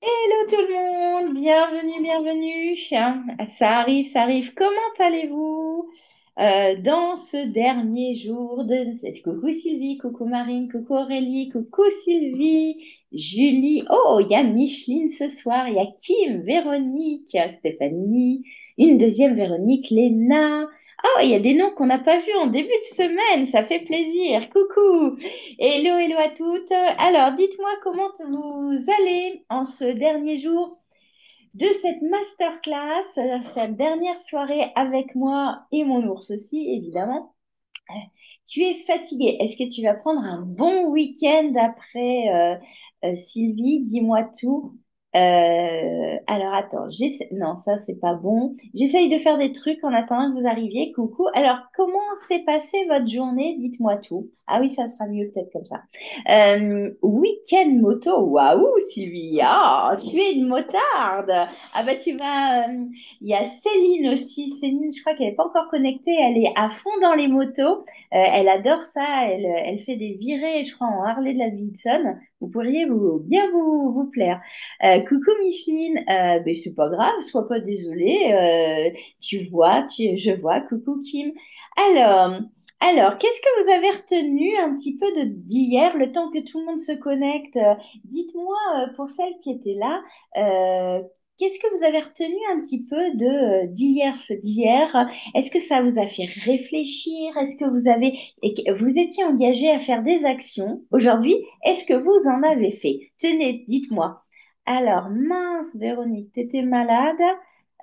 Hello tout le monde, bienvenue, bienvenue. Ça arrive, ça arrive. Comment allez-vous dans ce dernier jour Coucou Sylvie, coucou Marine, coucou Aurélie, coucou Sylvie, Julie. Oh, il y a Micheline ce soir, il y a Kim, Véronique, Stéphanie, une deuxième Véronique, Léna. Oh, il y a des noms qu'on n'a pas vus en début de semaine, ça fait plaisir. Coucou. Hello, hello à toutes. Alors, dites-moi comment vous allez en ce dernier jour de cette masterclass, cette dernière soirée avec moi et mon ours aussi, évidemment. Tu es fatiguée. Est-ce que tu vas prendre un bon week-end après Sylvie? Dis-moi tout. Alors attends, non, ça c'est pas bon. J'essaye de faire des trucs en attendant que vous arriviez. Coucou. Alors, comment s'est passée votre journée? Dites-moi tout. Ah oui, ça sera mieux peut-être comme ça. Week-end moto. Waouh, Sylvie. Ah, tu es une motarde. Ah bah tu vas. Il y a Céline aussi. Céline, je crois qu'elle n'est pas encore connectée. Elle est à fond dans les motos. Elle adore ça, elle fait des virées, je crois, en Harley Davidson. Vous pourriez bien vous plaire. Coucou Micheline, ben, c'est pas grave, sois pas désolée. Tu vois, je vois. Coucou Kim. Alors, qu'est-ce que vous avez retenu un petit peu d'hier, le temps que tout le monde se connecte? Dites-moi, pour celles qui étaient là, euh, qu'est-ce que vous avez retenu un petit peu d'hier, ce d'hier? Est-ce que ça vous a fait réfléchir? Est-ce que vous étiez engagé à faire des actions aujourd'hui? Est-ce que vous en avez fait? Tenez, dites-moi. Alors, mince, Véronique, t'étais malade?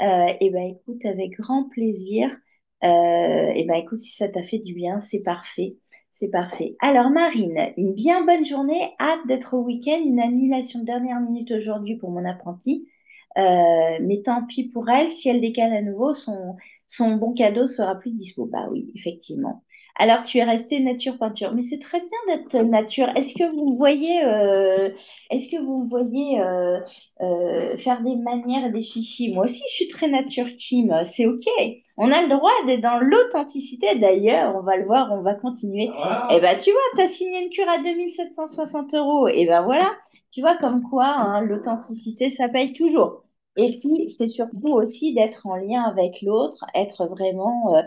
Eh ben, écoute, avec grand plaisir. Eh ben, écoute, si ça t'a fait du bien, c'est parfait. C'est parfait. Alors, Marine, une bien bonne journée. Hâte d'être au week-end. Une annulation de dernière minute aujourd'hui pour mon apprenti. Mais tant pis pour elle, si elle décale à nouveau, son bon cadeau sera plus dispo. Bah oui, effectivement. Alors, tu es resté nature peinture, mais c'est très bien d'être nature. Est-ce que vous voyez faire des manières et des chichis? Moi aussi, je suis très nature, Kim. C'est OK. On a le droit d'être dans l'authenticité. D'ailleurs, on va le voir, on va continuer. Eh ben, tu vois, tu as signé une cure à 2 760 euros. Et ben voilà, tu vois comme quoi hein, l'authenticité, ça paye toujours. Et puis, c'est surtout aussi d'être en lien avec l'autre, être vraiment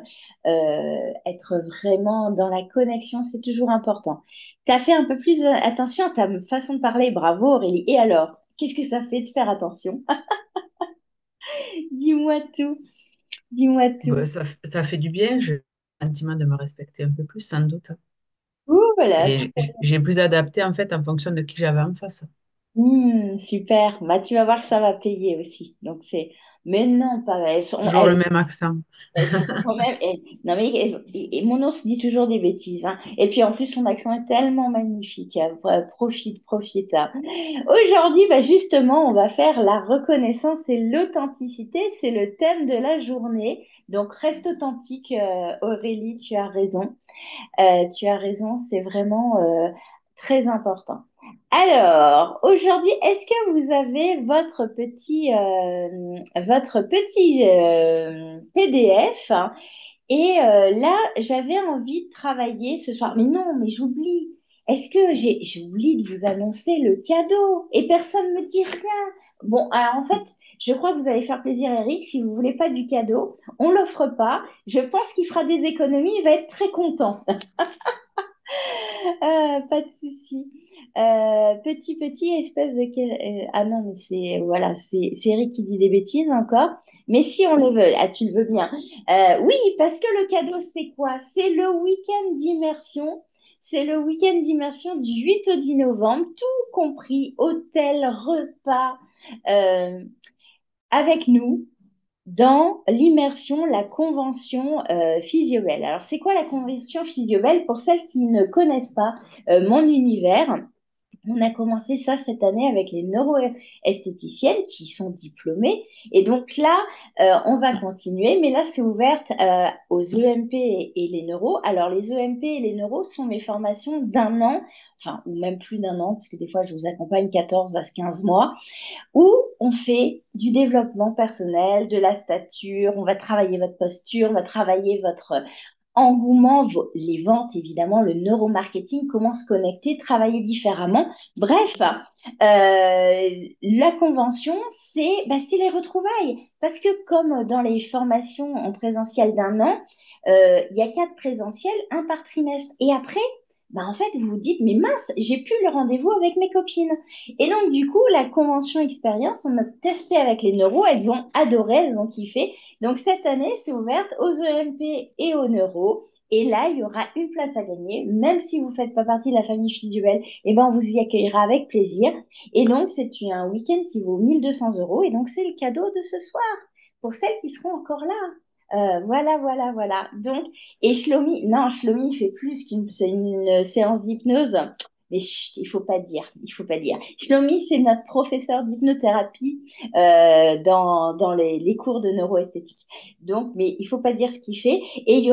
dans la connexion, c'est toujours important. Tu as fait un peu plus attention à ta façon de parler. Bravo, Aurélie. Et alors, qu'est-ce que ça fait de faire attention? Dis-moi tout. Dis-moi Bah, tout. ça fait du bien, j'ai le sentiment de me respecter un peu plus, sans doute. Ouh, voilà, Et tout j'ai plus adapté, en fait, en fonction de qui j'avais en face. super. Bah, tu vas voir que ça va payer aussi. Donc, c'est. Mais non, pas. Toujours le même accent. Elles sont quand même. Non, mais et mon ours dit toujours des bêtises. Hein. Et puis en plus, son accent est tellement magnifique. Profite, profite. Hein. Aujourd'hui, bah, justement, on va faire la reconnaissance et l'authenticité. C'est le thème de la journée. Donc, reste authentique, Aurélie, tu as raison. Tu as raison, c'est vraiment très important. Alors, aujourd'hui, est-ce que vous avez votre petit PDF hein. Et là, j'avais envie de travailler ce soir. Mais non, mais j'oublie. Est-ce que j'oublie de vous annoncer le cadeau et personne ne me dit rien? Bon, alors en fait, je crois que vous allez faire plaisir à Eric. Si vous voulez pas du cadeau, on l'offre pas. Je pense qu'il fera des économies. Il va être très content. Pas de souci. Petit espèce de... ah non, mais voilà, c'est Eric qui dit des bêtises encore. Mais si on le veut, ah, tu le veux bien. Oui, parce que le cadeau, c'est quoi? C'est le week-end d'immersion. C'est le week-end d'immersion du 8 au 10 novembre, tout compris, hôtel, repas, euh, avec nous dans l'immersion, la convention Physiobel. Alors, c'est quoi la convention Physiobel? Pour celles qui ne connaissent pas mon univers, on a commencé ça cette année avec les neuroesthéticiennes qui sont diplômées. Et donc là, on va continuer, mais là, c'est ouvert aux EMP et les neuros. Alors, les EMP et les neuros sont mes formations d'un an, enfin, ou même plus d'un an, parce que des fois, je vous accompagne 14 à 15 mois où on fait du développement personnel, de la stature, on va travailler votre posture, on va travailler votre engouement, les ventes, évidemment, le neuromarketing, comment se connecter, travailler différemment. Bref, la convention, c'est les retrouvailles. Parce que comme dans les formations en présentiel d'un an, il y a 4 présentiels, un par trimestre. Et après, en fait, vous vous dites, mais mince, j'ai plus le rendez-vous avec mes copines. Et donc, du coup, la convention expérience, on a testé avec les neuros, elles ont adoré, elles ont kiffé. Donc, cette année, c'est ouverte aux EMP et aux neuros. Et là, il y aura une place à gagner. Même si vous ne faites pas partie de la famille Visuel, eh ben, on vous y accueillera avec plaisir. Et donc, c'est un week-end qui vaut 1 200 euros. Et donc, c'est le cadeau de ce soir pour celles qui seront encore là. Voilà, voilà, voilà. Donc, et Shlomi, non, Shlomi, il fait plus c'est une séance d'hypnose. Mais chut, il faut pas dire, il faut pas dire. Shlomi, c'est notre professeur d'hypnothérapie dans les cours de neuroesthétique. Donc, mais il faut pas dire ce qu'il fait. Et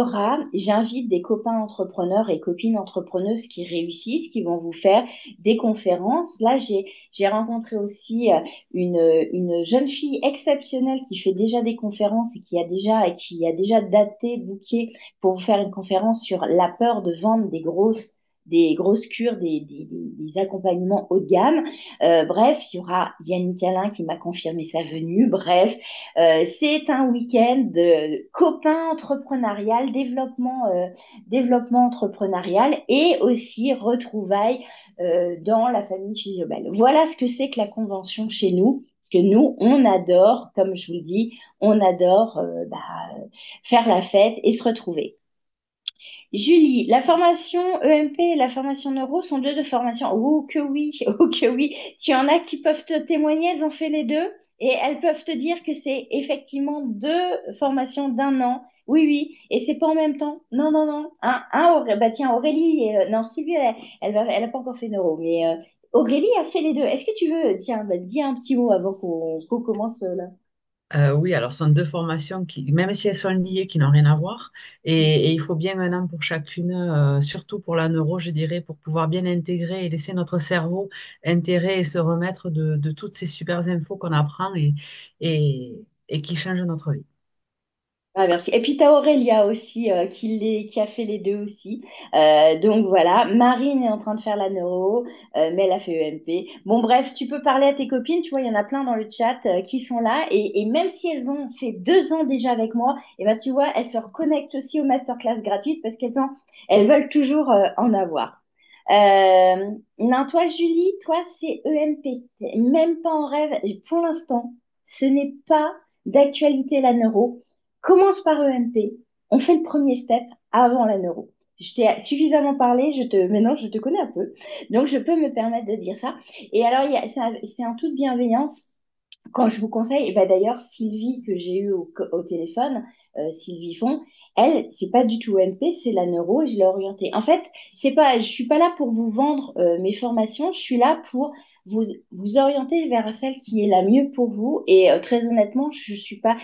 j'invite des copains entrepreneurs et copines entrepreneuses qui réussissent, qui vont vous faire des conférences. Là, j'ai rencontré aussi une jeune fille exceptionnelle qui fait déjà des conférences et qui a déjà daté, booké pour vous faire une conférence sur la peur de vendre des grosses cures, des accompagnements haut de gamme. Bref, il y aura Yannick Alain qui m'a confirmé sa venue. Bref, c'est un week-end de copain entrepreneurial, développement entrepreneurial et aussi retrouvailles dans la famille Physiobel. Voilà ce que c'est que la convention chez nous. Parce que nous, on adore, comme je vous le dis, on adore faire la fête et se retrouver. Julie, la formation EMP et la formation neuro sont deux de formation. Oh que oui, oh que oui. Tu en as qui peuvent te témoigner, elles ont fait les deux et elles peuvent te dire que c'est effectivement deux formations d'un an. Oui, oui, et c'est pas en même temps. Non, non, non. Bah tiens, Aurélie, non, Sylvie, elle a pas encore fait neuro, mais Aurélie a fait les deux. Est-ce que tu veux, tiens, dis un petit mot avant qu'on commence là. Oui, alors ce sont deux formations qui, même si elles sont liées, qui n'ont rien à voir. Et il faut bien un an pour chacune, surtout pour la neuro, je dirais, pour pouvoir bien intégrer et laisser notre cerveau intégrer et se remettre de toutes ces super infos qu'on apprend et, et qui changent notre vie. Ah, merci. Et puis, tu as Aurélia aussi, qui a fait les deux aussi. Donc, voilà. Marine est en train de faire la neuro, mais elle a fait EMP. Bon, bref, tu peux parler à tes copines. Tu vois, il y en a plein dans le chat qui sont là. Et même si elles ont fait 2 ans déjà avec moi, et ben, tu vois, elles se reconnectent aussi aux masterclass gratuites parce elles veulent toujours en avoir. Non, toi, Julie, toi, c'est EMP. Même pas en rêve. Pour l'instant, ce n'est pas d'actualité la neuro. Commence par EMP. On fait le premier step avant la neuro. Je t'ai suffisamment parlé, maintenant je te connais un peu, donc je peux me permettre de dire ça. Et alors, c'est en toute bienveillance quand je vous conseille, et ben d'ailleurs, Sylvie, que j'ai eue au téléphone, Sylvie Font, elle, c'est pas du tout MP, c'est la neuro et je l'ai orientée. En fait, je suis pas là pour vous vendre mes formations, je suis là pour vous, vous orienter vers celle qui est la mieux pour vous. Et très honnêtement, je suis pas.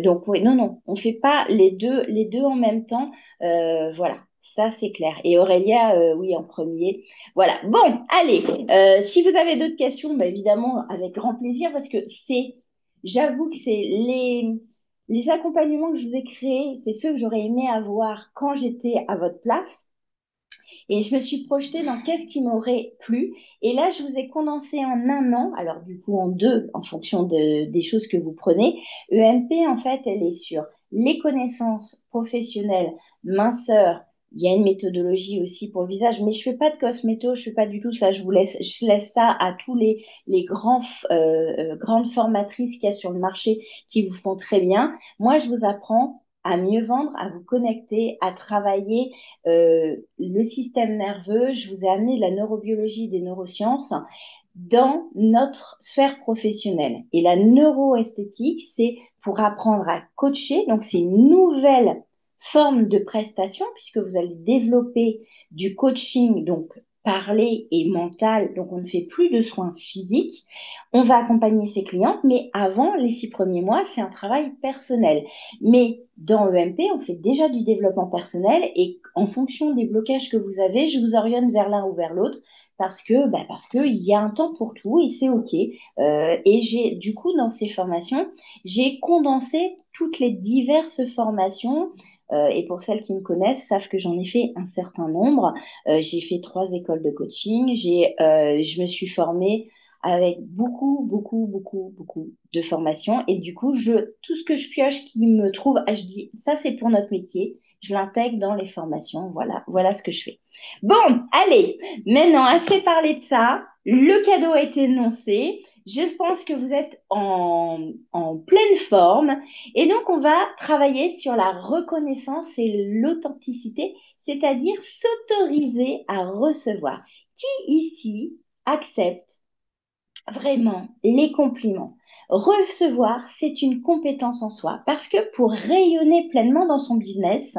Donc, oui, non, non, on fait pas les deux en même temps. Voilà, ça c'est clair. Et Aurélia, oui, en premier. Voilà. Bon, allez. Si vous avez d'autres questions, bah, évidemment, avec grand plaisir, parce que j'avoue que c'est les accompagnements que je vous ai créés, c'est ceux que j'aurais aimé avoir quand j'étais à votre place. Et je me suis projetée dans qu'est-ce qui m'aurait plu. Et là, je vous ai condensé en un an, alors du coup en deux, en fonction des choses que vous prenez. EMP, en fait, elle est sur les connaissances professionnelles, minceur. Il y a une méthodologie aussi pour le visage, mais je fais pas de cosméto, je fais pas du tout ça. Je laisse ça à tous les grandes formatrices qu'il y a sur le marché qui vous font très bien. Moi, je vous apprends à mieux vendre, à vous connecter, à travailler le système nerveux. Je vous ai amené de la neurobiologie, des neurosciences dans notre sphère professionnelle. Et la neuroesthétique, c'est pour apprendre à coacher. Donc, c'est une nouvelle forme de prestation puisque vous allez développer du coaching, donc parler et mental. Donc, on ne fait plus de soins physiques. On va accompagner ses clientes, mais avant les 6 premiers mois, c'est un travail personnel. Mais dans EMP, on fait déjà du développement personnel et en fonction des blocages que vous avez, je vous oriente vers l'un ou vers l'autre parce que il y a un temps pour tout et c'est OK. Et du coup dans ces formations, j'ai condensé toutes les diverses formations Et pour celles qui me connaissent, savent que j'en ai fait un certain nombre. J'ai fait 3 écoles de coaching. Je me suis formée avec beaucoup, beaucoup, beaucoup, beaucoup de formations. Et du coup, tout ce que je pioche qui me trouve, je dis, ça c'est pour notre métier. Je l'intègre dans les formations. Voilà, voilà ce que je fais. Bon, allez, maintenant, assez parlé de ça. Le cadeau a été énoncé. Je pense que vous êtes en pleine forme. Et donc, on va travailler sur la reconnaissance et l'authenticité, c'est-à-dire s'autoriser à recevoir. Qui ici accepte vraiment les compliments? Recevoir, c'est une compétence en soi parce que pour rayonner pleinement dans son business,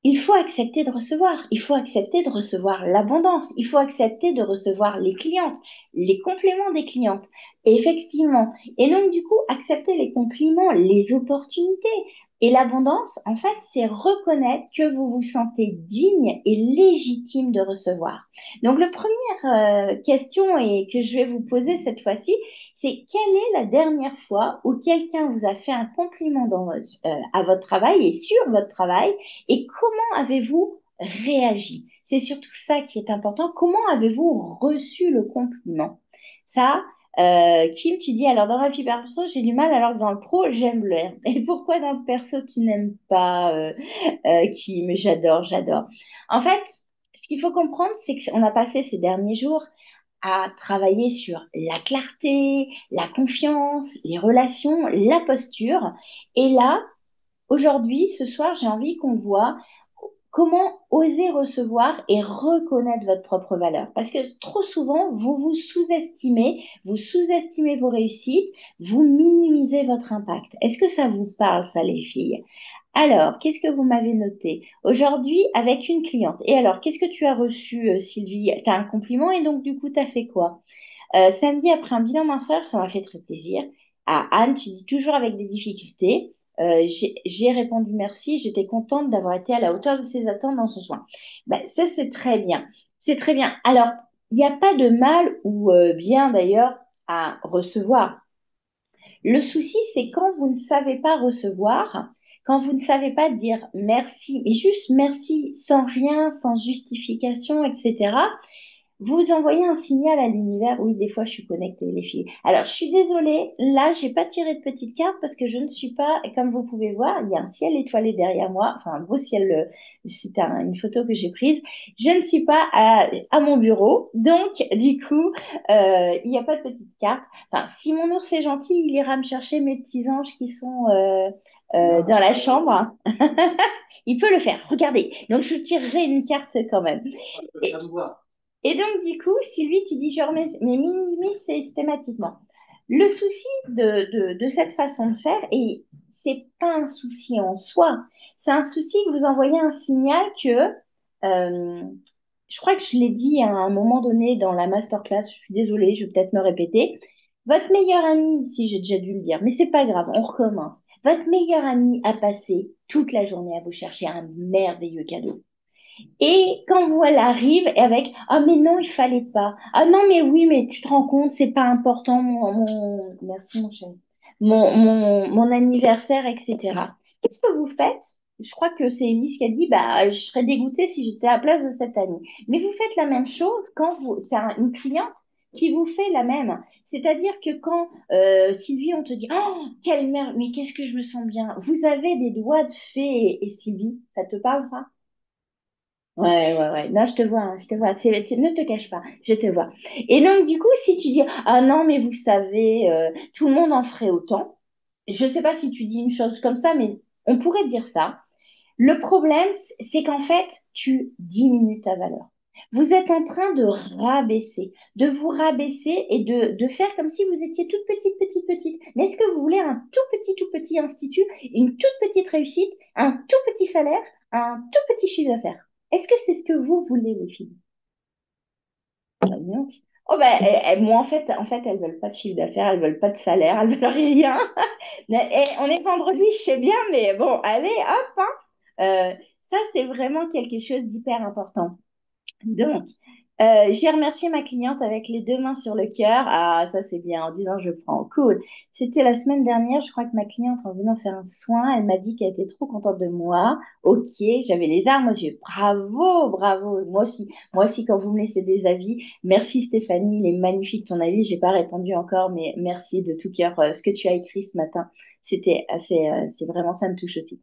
il faut accepter de recevoir. Il faut accepter de recevoir l'abondance. Il faut accepter de recevoir les clientes, les compléments des clientes. Et effectivement. Et donc, du coup, accepter les compliments, les opportunités. Et l'abondance, en fait, c'est reconnaître que vous vous sentez digne et légitime de recevoir. Donc, la première question et que je vais vous poser cette fois-ci, c'est quelle est la dernière fois où quelqu'un vous a fait un compliment à votre travail et sur votre travail et comment avez-vous réagi? C'est surtout ça qui est important. Comment avez-vous reçu le compliment? Ça, Kim, tu dis, alors dans la vie perso, j'ai du mal, alors que dans le pro, j'aime le R. Et pourquoi dans le perso, tu n'aimes pas Kim? J'adore, j'adore. En fait, ce qu'il faut comprendre, c'est qu'on a passé ces derniers jours à travailler sur la clarté, la confiance, les relations, la posture. Et là, aujourd'hui, ce soir, j'ai envie qu'on voit comment oser recevoir et reconnaître votre propre valeur. Parce que trop souvent, vous vous sous-estimez vos réussites, vous minimisez votre impact. Est-ce que ça vous parle, ça, les filles? Alors, qu'est-ce que vous m'avez noté aujourd'hui avec une cliente? Et alors, qu'est-ce que tu as reçu, Sylvie? Tu as un compliment et donc, du coup, tu as fait quoi? Samedi, après un bilan minceur, ça m'a fait très plaisir. À Anne, tu dis toujours avec des difficultés. J'ai répondu merci. J'étais contente d'avoir été à la hauteur de ses attentes dans son soin. Ben, ça, c'est très bien. C'est très bien. Alors, il n'y a pas de mal ou bien d'ailleurs à recevoir. Le souci, c'est quand vous ne savez pas recevoir, quand vous ne savez pas dire merci, mais juste merci sans rien, sans justification, etc. Vous envoyez un signal à l'univers. Oui, des fois, je suis connectée, les filles. Alors, je suis désolée. Là, j'ai pas tiré de petite carte parce que je ne suis pas, comme vous pouvez voir, il y a un ciel étoilé derrière moi. Enfin, un beau ciel. C'est une photo que j'ai prise. Je ne suis pas à mon bureau. Donc, du coup, il n'y a pas de petite carte. Enfin, si mon ours est gentil, il ira me chercher mes petits anges qui sont dans la chambre. Il peut le faire. Regardez. Donc, je tirerai une carte quand même. Et, et donc, du coup, Sylvie, tu dis, je remets, mais minimise systématiquement. Le souci de cette façon de faire, et c'est pas un souci en soi, c'est un souci que vous envoyez un signal que, euh, je crois que je l'ai dit à un moment donné dans la masterclass, je suis désolée, je vais peut-être me répéter. Votre meilleur ami, si j'ai déjà dû le dire, mais c'est pas grave, on recommence. Votre meilleur ami a passé toute la journée à vous chercher un merveilleux cadeau. Et quand vous, elle arrive avec ah mais non il fallait pas ah non mais oui mais tu te rends compte c'est pas important merci mon chéri mon anniversaire etc. Qu'est-ce que vous faites? Je crois que c'est Elise qui a dit bah je serais dégoûtée si j'étais à la place de cette amie. Mais vous faites la même chose quand une cliente qui vous fait la même. C'est-à-dire que quand Sylvie on te dit oh quelle merde mais qu'est-ce que je me sens bien. Vous avez des doigts de fée et Sylvie ça te parle ça? Ouais, ouais, ouais. Non, je te vois, hein, je te vois. Ne te cache pas, je te vois. Et donc, du coup, si tu dis, ah non, mais vous savez, tout le monde en ferait autant. Je ne sais pas si tu dis une chose comme ça, mais on pourrait dire ça. Le problème, c'est qu'en fait, tu diminues ta valeur. Vous êtes en train de vous rabaisser et de faire comme si vous étiez toute petite, petite, petite. Mais est-ce que vous voulez un tout petit institut, une toute petite réussite, un tout petit salaire, un tout petit chiffre d'affaires? Est-ce que c'est ce que vous voulez, les filles? Bah, dis donc. Oh ben, moi, en fait, elles veulent pas de chiffre d'affaires, elles veulent pas de salaire, elles veulent rien. On est vendredi, je sais bien, mais bon, allez, hop, hein. Ça, c'est vraiment quelque chose d'hyper important. Donc, J'ai remercié ma cliente avec les deux mains sur le cœur. Ah, ça c'est bien, en disant je prends. Cool. C'était la semaine dernière, je crois que ma cliente, en venant faire un soin, elle m'a dit qu'elle était trop contente de moi. Ok, j'avais les larmes aux yeux. Bravo, bravo. Moi aussi, quand vous me laissez des avis, merci Stéphanie, il est magnifique ton avis. J'ai pas répondu encore, mais merci de tout cœur ce que tu as écrit ce matin. C'était assez, c'est vraiment, ça me touche aussi.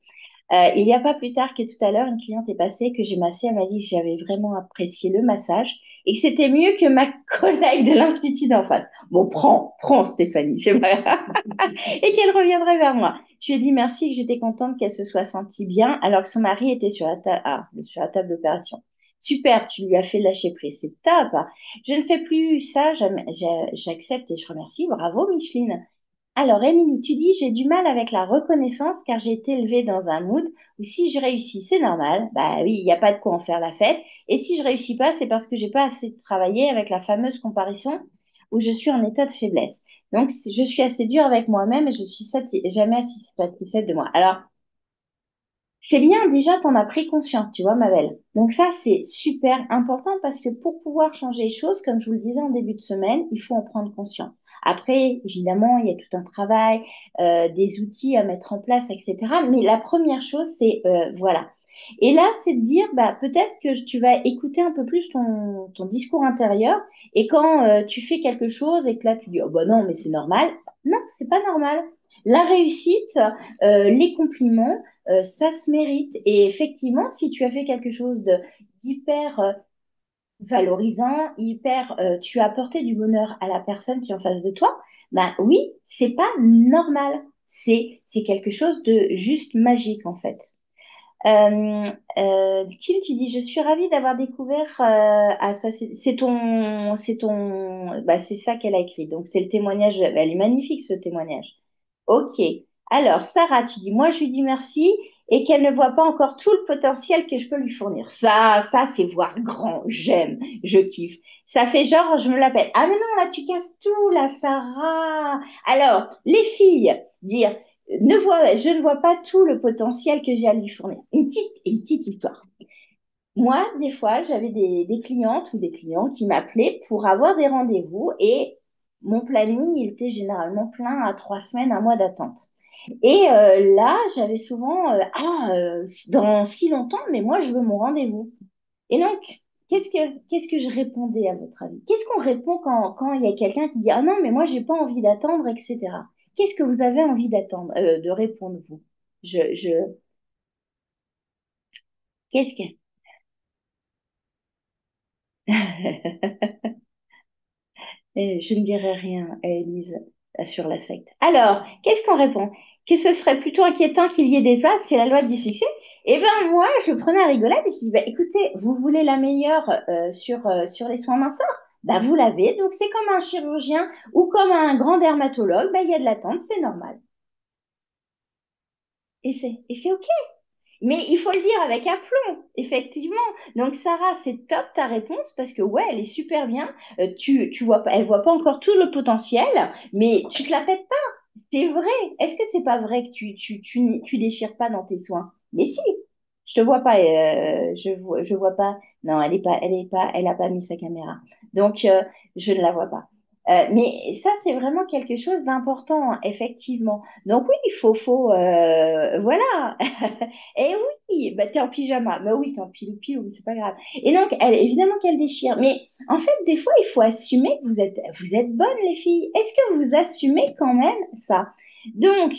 Il n'y a pas plus tard que tout à l'heure, une cliente est passée, que j'ai massé, elle m'a dit que j'avais vraiment apprécié le massage et que c'était mieux que ma collègue de l'institut d'en face. Bon, prends Stéphanie, c'est pas grave. Et qu'elle reviendrait vers moi. Je lui ai dit merci, que j'étais contente qu'elle se soit sentie bien alors que son mari était sur la table d'opération. Super, tu lui as fait lâcher prise, c'est top. Je ne fais plus ça, j'accepte et je remercie. Bravo Micheline. Alors, Émilie, tu dis, j'ai du mal avec la reconnaissance car j'ai été élevée dans un mood où si je réussis, c'est normal. Bah oui, il n'y a pas de quoi en faire la fête. Et si je réussis pas, c'est parce que j'ai pas assez travaillé avec la fameuse comparaison où je suis en état de faiblesse. Donc, je suis assez dure avec moi-même et je suis jamais assez satisfaite de moi. Alors, c'est bien, déjà, tu en as pris conscience, tu vois, ma belle. Donc ça, c'est super important parce que pour pouvoir changer les choses, comme je vous le disais en début de semaine, il faut en prendre conscience. Après, évidemment, il y a tout un travail, des outils à mettre en place, etc. Mais la première chose, c'est, voilà. Et là, c'est de dire, bah, peut-être que tu vas écouter un peu plus ton discours intérieur. Et quand tu fais quelque chose et que là, tu dis, oh, bah non, mais c'est normal. Non, c'est pas normal. La réussite, les compliments, ça se mérite. Et effectivement, si tu as fait quelque chose de d'hyper valorisant, hyper, tu as apporté du bonheur à la personne qui est en face de toi, ben oui, c'est pas normal. C'est quelque chose de juste magique en fait. Kim, tu dis, je suis ravie d'avoir découvert. Ah, ça, bah, c'est ça qu'elle a écrit. Donc, c'est le témoignage. Elle est magnifique, ce témoignage. Ok. Alors, Sarah, tu dis, moi, je lui dis merci et qu'elle ne voit pas encore tout le potentiel que je peux lui fournir. Ça, c'est voir grand. J'aime, je kiffe. Ça fait genre, je me l'appelle. Ah, mais non, là, tu casses tout, là, Sarah. Alors, les filles, dire, je ne vois pas tout le potentiel que j'ai à lui fournir. Une petite histoire. Moi, des fois, j'avais des clientes ou des clients qui m'appelaient pour avoir des rendez-vous et mon planning, il était généralement plein à 3 semaines, un mois d'attente. Et là, j'avais souvent, dans si longtemps, mais moi, je veux mon rendez-vous. Et donc, qu'est-ce que je répondais à votre avis? Qu'est-ce qu'on répond quand il y a quelqu'un qui dit, ah non, mais moi, j'ai pas envie d'attendre, etc. Qu'est-ce que vous avez envie d'attendre, de répondre, vous? Je, je, qu'est-ce que... Je ne dirai rien à Élise sur la secte. Alors, qu'est-ce qu'on répond? Que ce serait plutôt inquiétant qu'il y ait des places, c'est la loi du succès. Eh bien, moi, je prenais à rigolade et je dis, bah, écoutez, vous voulez la meilleure sur les soins minceurs? Bah, vous l'avez, donc c'est comme un chirurgien ou comme un grand dermatologue, bah, il y a de l'attente, c'est normal. Et c'est OK. Mais il faut le dire avec aplomb, effectivement. Donc Sarah, c'est top ta réponse parce que ouais, elle est super bien. Tu vois pas, elle voit pas encore tout le potentiel, mais tu te la pètes pas. C'est vrai. Est-ce que c'est pas vrai que tu déchires pas dans tes soins? Mais si, je te vois pas. Je vois pas. Non, elle a pas mis sa caméra. Donc je ne la vois pas. Mais ça, c'est vraiment quelque chose d'important, effectivement. Donc oui, voilà. Et oui, bah, t'es en pyjama. Bah oui, t'es en pilou-pilou, c'est pas grave. Et donc, évidemment qu'elle déchire. Mais en fait, des fois, il faut assumer que vous êtes bonnes, les filles. Est-ce que vous assumez quand même ça? Donc,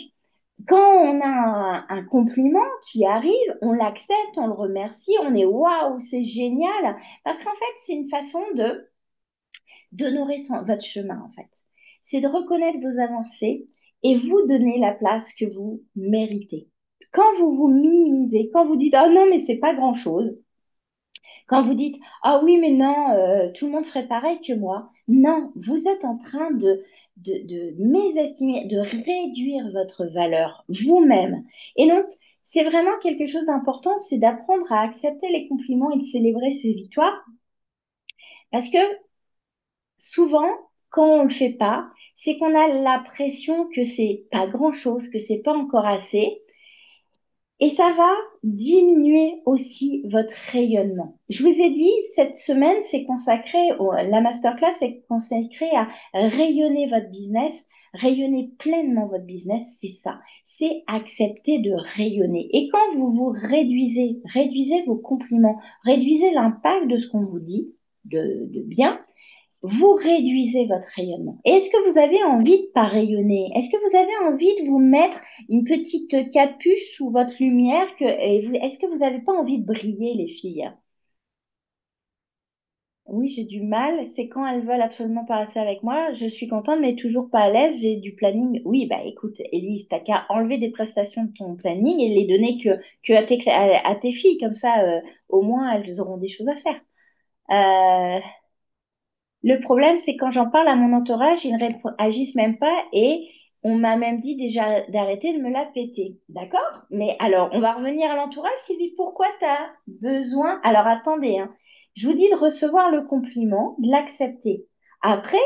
quand on a un compliment qui arrive, on l'accepte, on le remercie, on est waouh, c'est génial. Parce qu'en fait, c'est une façon d'honorer votre chemin, en fait. C'est de reconnaître vos avancées et vous donner la place que vous méritez. Quand vous vous minimisez, quand vous dites, ah non, mais c'est pas grand-chose, quand vous dites, ah oui, mais non, tout le monde ferait pareil que moi, non, vous êtes en train de mésestimer, de réduire votre valeur vous-même. Et donc, c'est vraiment quelque chose d'important, c'est d'apprendre à accepter les compliments et de célébrer ses victoires. Parce que souvent, quand on ne le fait pas, c'est qu'on a l'impression que c'est pas grand-chose, que c'est pas encore assez. Et ça va diminuer aussi votre rayonnement. Je vous ai dit, cette semaine, la masterclass est consacrée à rayonner votre business, rayonner pleinement votre business, c'est ça. C'est accepter de rayonner. Et quand vous vous réduisez vos compliments, réduisez l'impact de ce qu'on vous dit de bien, vous réduisez votre rayonnement. Est-ce que vous avez envie de pas rayonner? Est-ce que vous avez envie de vous mettre une petite capuche sous votre lumière est-ce que vous n'avez pas envie de briller, les filles? Oui, j'ai du mal. C'est quand elles veulent absolument pas rester avec moi. Je suis contente, mais toujours pas à l'aise. J'ai du planning. Oui, bah écoute, Élise, t'as qu'à enlever des prestations de ton planning et les donner que à tes filles. Comme ça, au moins, elles auront des choses à faire. Euh, Le problème, c'est quand j'en parle à mon entourage, ils ne agissent même pas et on m'a même dit déjà d'arrêter de me la péter. D'accord? Mais alors, on va revenir à l'entourage, Sylvie. Pourquoi tu as besoin? Alors, attendez, hein. Je vous dis de recevoir le compliment, de l'accepter. Après,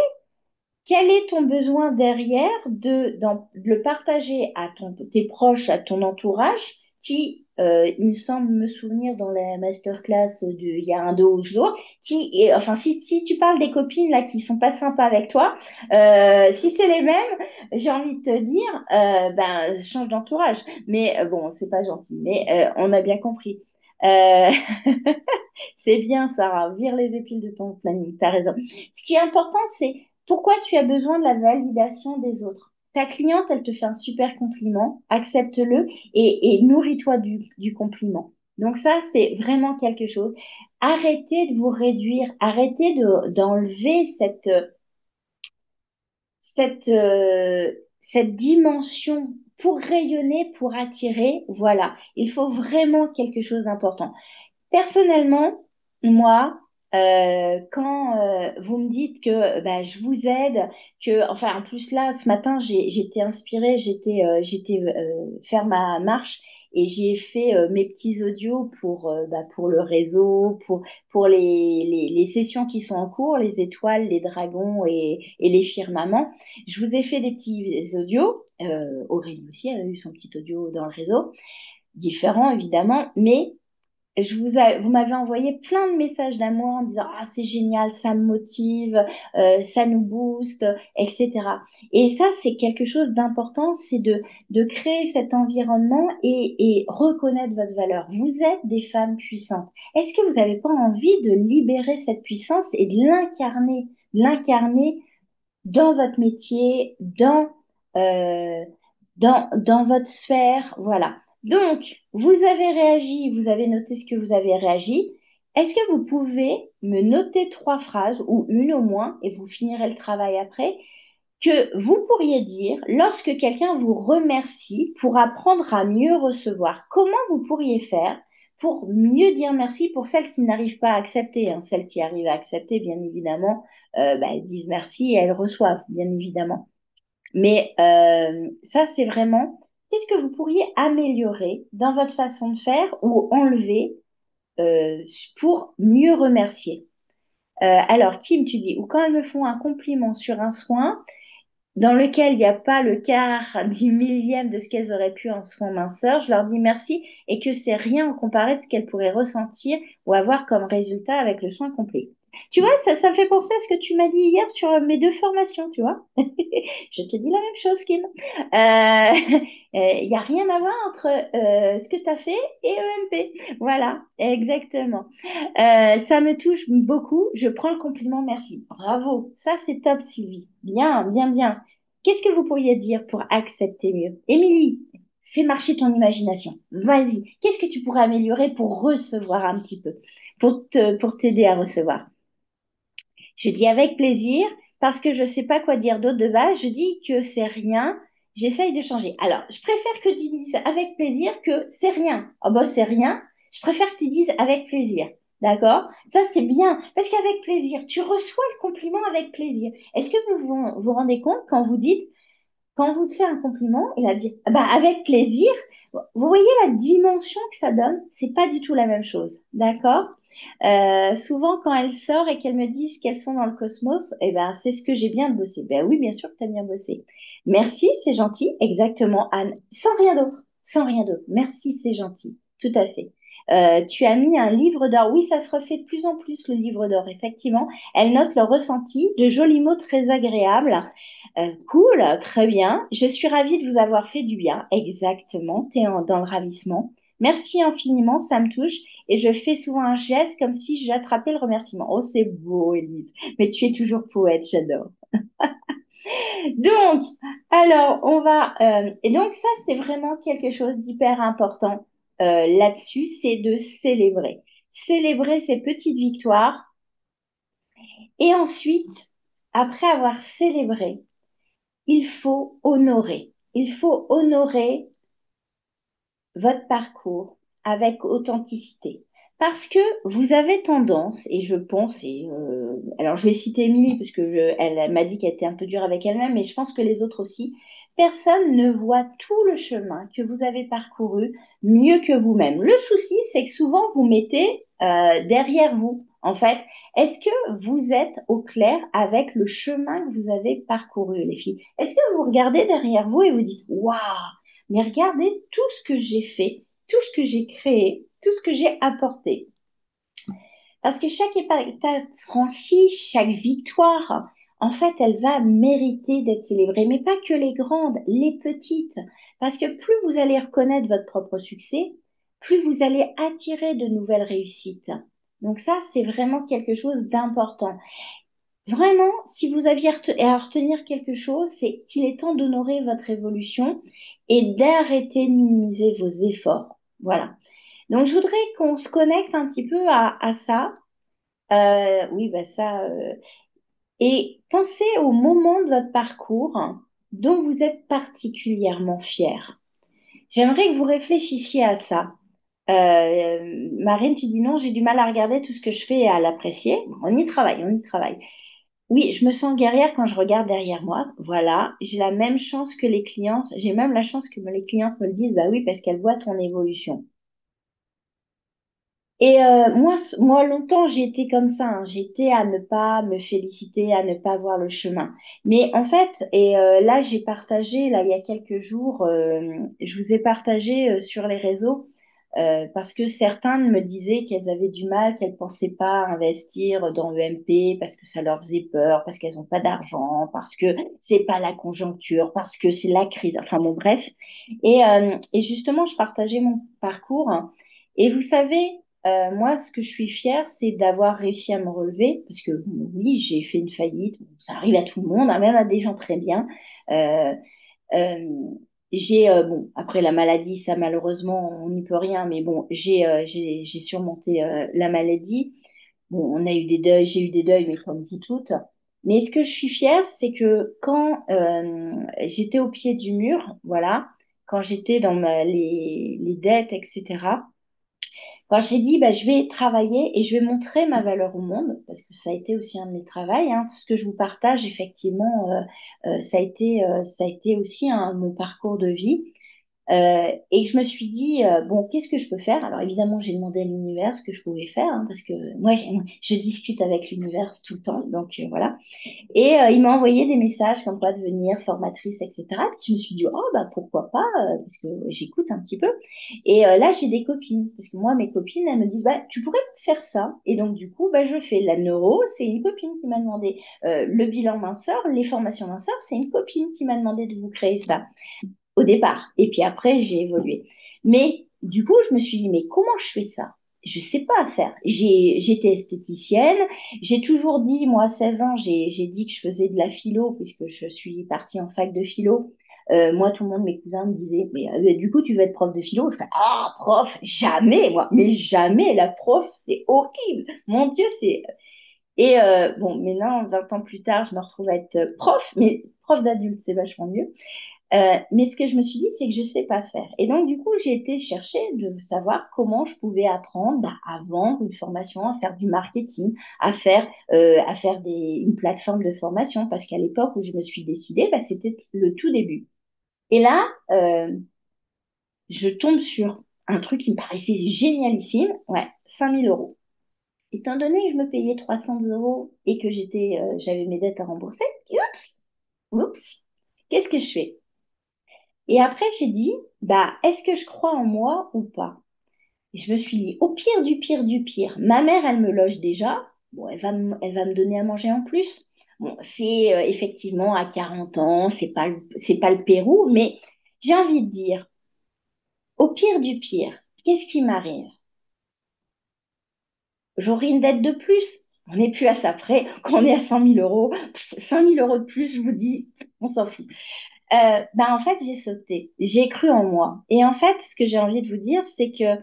quel est ton besoin derrière de le partager à tes proches, à ton entourage, qui, il me semble me souvenir dans la masterclass il y a un 2 jours, enfin, si tu parles des copines là qui sont pas sympas avec toi, si c'est les mêmes, j'ai envie de te dire, ben, change d'entourage. Mais bon, c'est pas gentil, mais on a bien compris. Euh, c'est bien, Sarah, vire les épines de ton planning, t'as raison. Ce qui est important, c'est pourquoi tu as besoin de la validation des autres. Ta cliente, elle te fait un super compliment, accepte-le et nourris-toi du compliment. Donc ça, c'est vraiment quelque chose. Arrêtez de vous réduire, arrêtez d'enlever cette dimension pour rayonner, pour attirer. Voilà, il faut vraiment quelque chose d'important. Personnellement, moi, quand vous me dites que bah, je vous aide, enfin en plus là, ce matin, j'étais inspirée, j'étais faire ma marche et j'ai fait mes petits audios pour le réseau, pour les sessions qui sont en cours, les étoiles, les dragons et les firmaments. Je vous ai fait des petits audios. Aurélie aussi, elle a eu son petit audio dans le réseau, différent évidemment, mais vous m'avez envoyé plein de messages d'amour en disant ah c'est génial, ça me motive, ça nous booste, etc. Et ça c'est quelque chose d'important, c'est de créer cet environnement et reconnaître votre valeur. Vous êtes des femmes puissantes. Est-ce que vous n'avez pas envie de libérer cette puissance et de l'incarner dans votre métier, euh, dans votre sphère, voilà. Donc, vous avez réagi, vous avez noté ce que vous avez réagi. Est-ce que vous pouvez me noter 3 phrases, ou une au moins, et vous finirez le travail après, que vous pourriez dire lorsque quelqu'un vous remercie pour apprendre à mieux recevoir? Comment vous pourriez faire pour mieux dire merci pour celles qui n'arrivent pas à accepter, hein? Celles qui arrivent à accepter, bien évidemment, bah, elles disent merci et elles reçoivent, bien évidemment. Mais ça, c'est vraiment, qu'est-ce que vous pourriez améliorer dans votre façon de faire ou enlever euh, pour mieux remercier? Alors, Kim, tu dis, ou quand elles me font un compliment sur un soin dans lequel il n'y a pas le quart du millième de ce qu'elles auraient pu en soin minceur, je leur dis merci et que c'est rien en comparé de ce qu'elles pourraient ressentir ou avoir comme résultat avec le soin complet. Tu vois, ça me fait penser à ce que tu m'as dit hier sur mes 2 formations, tu vois. Je te dis la même chose, Kim. Il n'y a rien à voir entre ce que tu as fait et EMP. Voilà, exactement. Ça me touche beaucoup. Je prends le compliment, merci. Bravo. Ça, c'est top, Sylvie. Bien, bien, bien. Qu'est-ce que vous pourriez dire pour accepter mieux? Émilie, fais marcher ton imagination. Vas-y. Qu'est-ce que tu pourrais améliorer pour recevoir un petit peu, pour t'aider à recevoir? Je dis avec plaisir parce que je ne sais pas quoi dire d'autre de base. Je dis que c'est rien. J'essaye de changer. Alors, je préfère que tu dises avec plaisir que c'est rien. Oh ben, c'est rien. Je préfère que tu dises avec plaisir. D'accord? Ça, c'est bien. Parce qu'avec plaisir, tu reçois le compliment avec plaisir. Est-ce que vous rendez compte quand vous te fait un compliment, il a dit, ah bah, avec plaisir, vous voyez la dimension que ça donne? C'est pas du tout la même chose. D'accord? Souvent, quand elles sortent et qu'elles me disent qu'elles sont dans le cosmos, eh ben, c'est ce que j'ai bien bossé. Ben oui, bien sûr que tu as bien bossé. Merci, c'est gentil. Exactement, Anne. Sans rien d'autre. sans rien d'autre. Merci, c'est gentil. Tout à fait. Tu as mis un livre d'or. Oui, ça se refait de plus en plus, le livre d'or, effectivement. Elle note le ressenti, de jolis mots très agréables. Cool, très bien. Je suis ravie de vous avoir fait du bien. Exactement, tu es dans le ravissement. Merci infiniment, ça me touche. Et je fais souvent un geste comme si j'attrapais le remerciement. Oh, c'est beau, Élise. Mais tu es toujours poète, j'adore. Donc, alors, on va... et donc, ça, c'est vraiment quelque chose d'hyper important là-dessus, c'est de célébrer. Célébrer ces petites victoires. Et ensuite, après avoir célébré, il faut honorer. Il faut honorer votre parcours avec authenticité. Parce que vous avez tendance, et je pense, alors je vais citer Émilie, parce que elle m'a dit qu'elle était un peu dure avec elle-même, mais je pense que les autres aussi, personne ne voit tout le chemin que vous avez parcouru mieux que vous-même. Le souci, c'est que souvent, vous mettez derrière vous. En fait, est-ce que vous êtes au clair avec le chemin que vous avez parcouru, les filles? Est-ce que vous regardez derrière vous et vous dites, waouh, mais regardez tout ce que j'ai fait, tout ce que j'ai créé, tout ce que j'ai apporté. Parce que chaque étape franchie, chaque victoire, en fait, elle va mériter d'être célébrée. Mais pas que les grandes, les petites. Parce que plus vous allez reconnaître votre propre succès, plus vous allez attirer de nouvelles réussites. Donc ça, c'est vraiment quelque chose d'important. Vraiment, si vous aviez à retenir quelque chose, c'est qu'il est temps d'honorer votre évolution et d'arrêter de minimiser vos efforts. Voilà. Donc, je voudrais qu'on se connecte un petit peu à ça. Oui, bah ça. Et pensez au moment de votre parcours dont vous êtes particulièrement fier. J'aimerais que vous réfléchissiez à ça. Marine, tu dis non, j'ai du mal à regarder tout ce que je fais et à l'apprécier. On y travaille, on y travaille. Oui, je me sens guerrière quand je regarde derrière moi. Voilà, j'ai la même chance que les clientes. J'ai même la chance que les clientes me le disent. Bah oui, parce qu'elles voient ton évolution. Et moi, longtemps, j'ai été comme ça, hein. J'étais à ne pas me féliciter, à ne pas voir le chemin. Mais en fait, là, j'ai partagé, là, il y a quelques jours, je vous ai partagé sur les réseaux parce que certains me disaient qu'elles avaient du mal, qu'elles ne pensaient pas investir dans l'EMP parce que ça leur faisait peur, parce qu'elles n'ont pas d'argent, parce que c'est pas la conjoncture, parce que c'est la crise. Enfin bon, bref. Et justement, je partageais mon parcours. Et vous savez, moi, ce que je suis fière, c'est d'avoir réussi à me relever, parce que bon, oui, j'ai fait une faillite, bon, ça arrive à tout le monde, hein, même à des gens très bien. Euh, euh, bon, après la maladie, ça malheureusement, on n'y peut rien, mais bon, j'ai surmonté la maladie. Bon, on a eu des deuils, j'ai eu des deuils, mais comme dit toutes. Mais ce que je suis fière, c'est que quand j'étais au pied du mur, voilà, quand j'étais dans les dettes, etc., quand j'ai dit, bah, je vais travailler et je vais montrer ma valeur au monde, parce que ça a été aussi un de mes travaux, hein, ce que je vous partage, effectivement, ça a été aussi mon parcours de vie. Et je me suis dit, bon, qu'est-ce que je peux faire? Alors évidemment, j'ai demandé à l'univers ce que je pouvais faire, hein, parce que moi, je discute avec l'univers tout le temps, donc voilà. Et il m'a envoyé des messages comme quoi devenir formatrice, etc. Puis je me suis dit, oh, bah pourquoi pas, parce que j'écoute un petit peu. Et là, j'ai des copines, parce que moi, mes copines, elles me disent, bah, tu pourrais faire ça. Et donc, du coup, bah, je fais la neuro, c'est une copine qui m'a demandé. Le bilan minceur, les formations minceur, c'est une copine qui m'a demandé de vous créer ça au départ. Et puis après, j'ai évolué. Mais du coup, je me suis dit, mais comment je fais ça? Je sais pas faire. J'étais esthéticienne. J'ai toujours dit, moi, à 16 ans, j'ai dit que je faisais de la philo, puisque je suis partie en fac de philo. Moi, tout le monde, mes cousins me disaient, mais du coup, tu veux être prof de philo? Je fais, ah, prof, jamais, moi, mais jamais, la prof, c'est horrible. Mon Dieu, c'est. Et bon, maintenant, 20 ans plus tard, je me retrouve à être prof, mais prof d'adulte, c'est vachement mieux. Mais ce que je me suis dit, c'est que je ne sais pas faire. Et donc, du coup, j'ai été chercher de savoir comment je pouvais apprendre bah, à vendre une formation, à faire du marketing, à faire une plateforme de formation. Parce qu'à l'époque où je me suis décidée, bah, c'était le tout début. Et là, je tombe sur un truc qui me paraissait génialissime. Ouais, 5 000 euros. Étant donné que je me payais 300 euros et que j'avais mes dettes à rembourser, oups, oups, qu'est-ce que je fais? Et après, j'ai dit, bah, est-ce que je crois en moi ou pas? Et je me suis dit, au pire du pire du pire, ma mère, elle me loge déjà. Bon, elle va me donner à manger en plus. Bon, c'est effectivement à 40 ans, c'est pas le Pérou, mais j'ai envie de dire, au pire du pire, qu'est-ce qui m'arrive? J'aurai une dette de plus. On n'est plus à ça près. Quand on est à 100 000 euros, 5 000 euros de plus, je vous dis, on s'en fout. Ben en fait, j'ai sauté. J'ai cru en moi. Et en fait, ce que j'ai envie de vous dire, c'est que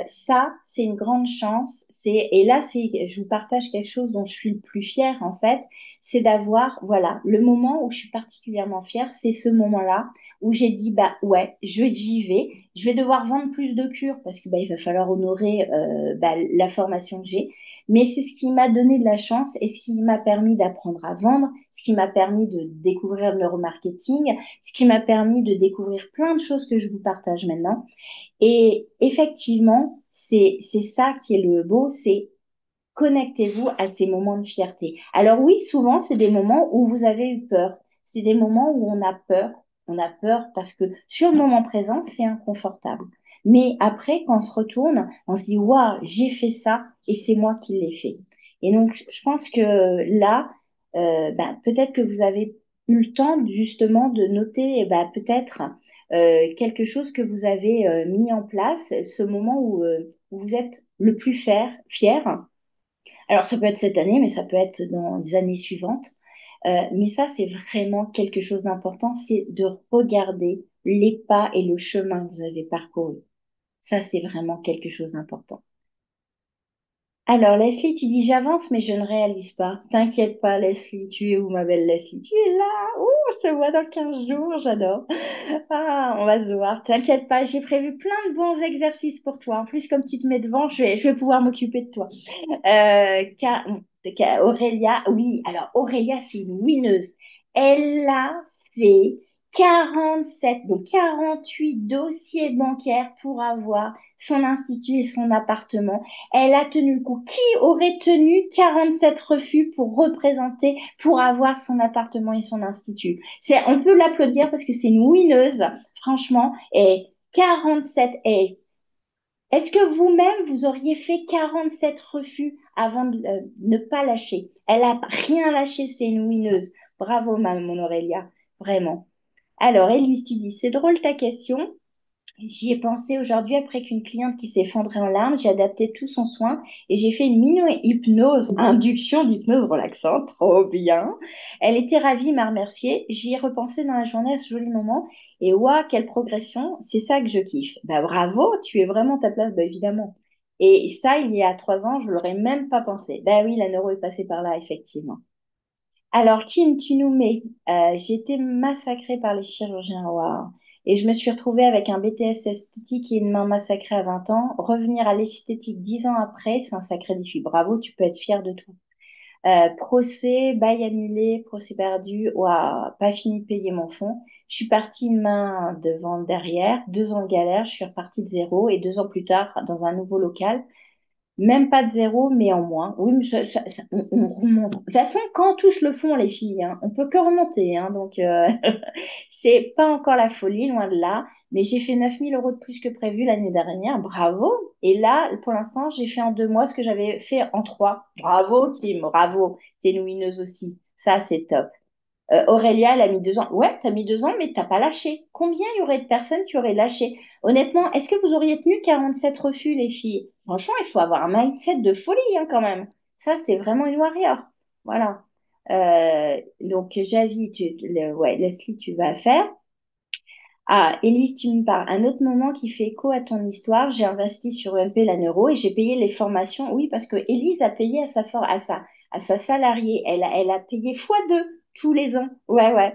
ça, c'est une grande chance. Et là, je vous partage quelque chose dont je suis le plus fière, en fait, c'est d'avoir, voilà, le moment où je suis particulièrement fière, c'est ce moment-là où j'ai dit, bah ouais, j'y vais. Je vais devoir vendre plus de cures parce que bah, il va falloir honorer bah, la formation que j'ai. Mais c'est ce qui m'a donné de la chance et ce qui m'a permis d'apprendre à vendre, ce qui m'a permis de découvrir le neuromarketing, ce qui m'a permis de découvrir plein de choses que je vous partage maintenant. Et effectivement, c'est ça qui est le beau, c'est connectez-vous à ces moments de fierté. Alors oui, souvent, c'est des moments où vous avez eu peur. C'est des moments où on a peur. On a peur parce que sur le moment présent, c'est inconfortable. Mais après, quand on se retourne, on se dit, waouh, j'ai fait ça et c'est moi qui l'ai fait. Et donc, je pense que là, ben, peut-être que vous avez eu le temps justement de noter ben, peut-être quelque chose que vous avez mis en place, ce moment où vous êtes le plus fier. Alors, ça peut être cette année, mais ça peut être dans des années suivantes. Mais ça, c'est vraiment quelque chose d'important, c'est de regarder les pas et le chemin que vous avez parcouru. Ça, c'est vraiment quelque chose d'important. Alors, Leslie, tu dis j'avance, mais je ne réalise pas. T'inquiète pas, Leslie, tu es où, ma belle Leslie? Tu es là. Ouh, on se voit dans 15 jours, j'adore. Ah, on va se voir. T'inquiète pas, j'ai prévu plein de bons exercices pour toi. En plus, comme tu te mets devant, je vais pouvoir m'occuper de toi. Aurélia, oui, alors Aurélia, c'est une winneuse. Elle a fait 47, donc 48 dossiers bancaires pour avoir son institut et son appartement. Elle a tenu le coup. Qui aurait tenu 47 refus pour représenter, pour avoir son appartement et son institut? On peut l'applaudir parce que c'est une winneuse, franchement. Et 47, et est-ce que vous-même, vous auriez fait 47 refus avant de ne pas lâcher? Elle a rien lâché, c'est une winneuse. Bravo, mon Aurélia, vraiment. Alors, Élise, tu dis, c'est drôle ta question. J'y ai pensé aujourd'hui après qu'une cliente qui s'est effondrée en larmes, j'ai adapté tout son soin et j'ai fait une mini-hypnose, induction d'hypnose relaxante, trop bien. Elle était ravie, m'a remercié. J'y ai repensé dans la journée à ce joli moment et waouh, quelle progression, c'est ça que je kiffe. Bah bravo, tu es vraiment à ta place, bah évidemment. Et ça, il y a 3 ans, je l'aurais même pas pensé. Bah oui, la neuro est passée par là, effectivement. Alors, Kim, tu nous mets, j'ai été massacrée par les chirurgiens. Waouh. Et je me suis retrouvée avec un BTS esthétique et une main massacrée à 20 ans. Revenir à l'esthétique 10 ans après, c'est un sacré défi. Bravo, tu peux être fière de toi. Procès, bail annulé, procès perdu. Waouh, pas fini de payer mon fonds. Je suis partie une main devant, derrière, 2 ans de galère. Je suis repartie de zéro et 2 ans plus tard, dans un nouveau local. Même pas de zéro, mais en moins. Oui, mais on remonte. De toute façon, quand on touche le fond, les filles, hein, on peut que remonter. Hein, donc, c'est pas encore la folie, loin de là. Mais j'ai fait 9 000 euros de plus que prévu l'année dernière. Bravo. Et là, pour l'instant, j'ai fait en 2 mois ce que j'avais fait en 3. Bravo, Kim. Bravo. T'es une winneuse aussi. Ça, c'est top. Aurélia, elle a mis 2 ans. Ouais, t'as mis 2 ans, mais t'as pas lâché. Combien il y aurait de personnes qui auraient lâché? Honnêtement, est-ce que vous auriez tenu 47 refus, les filles? Franchement, il faut avoir un mindset de folie, hein, quand même. Ça, c'est vraiment une warrior. Voilà. Donc, Javi, ouais, Leslie, tu vas faire. Ah, Élise, tu me parles. Un autre moment qui fait écho à ton histoire, j'ai investi sur EMP la neuro et j'ai payé les formations. Oui, parce que Élise a payé à sa salariée. Elle a payé x2 tous les ans. Ouais, ouais.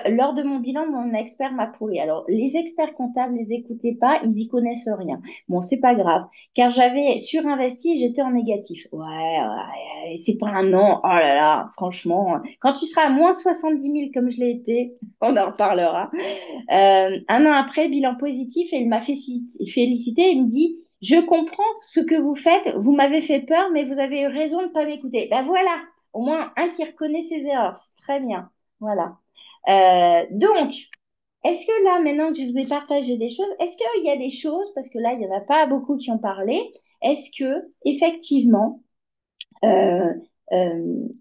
Lors de mon bilan, mon expert m'a pourri. Alors, les experts comptables, les écoutez pas, ils y connaissent rien. Bon, c'est pas grave, car j'avais surinvesti et j'étais en négatif. Ouais, ouais, c'est pas un an. Oh là là, franchement, quand tu seras à moins 70 000 comme je l'ai été, on en reparlera. 1 an après, bilan positif, et il m'a félicité. Il me dit, je comprends ce que vous faites. Vous m'avez fait peur, mais vous avez eu raison de ne pas m'écouter. Ben voilà, au moins un qui reconnaît ses erreurs. C'est très bien. Voilà. Donc, est-ce que là, maintenant que je vous ai partagé des choses, est-ce qu'il y a des choses, parce que là, il n'y en a pas beaucoup qui ont parlé, est-ce que effectivement, euh,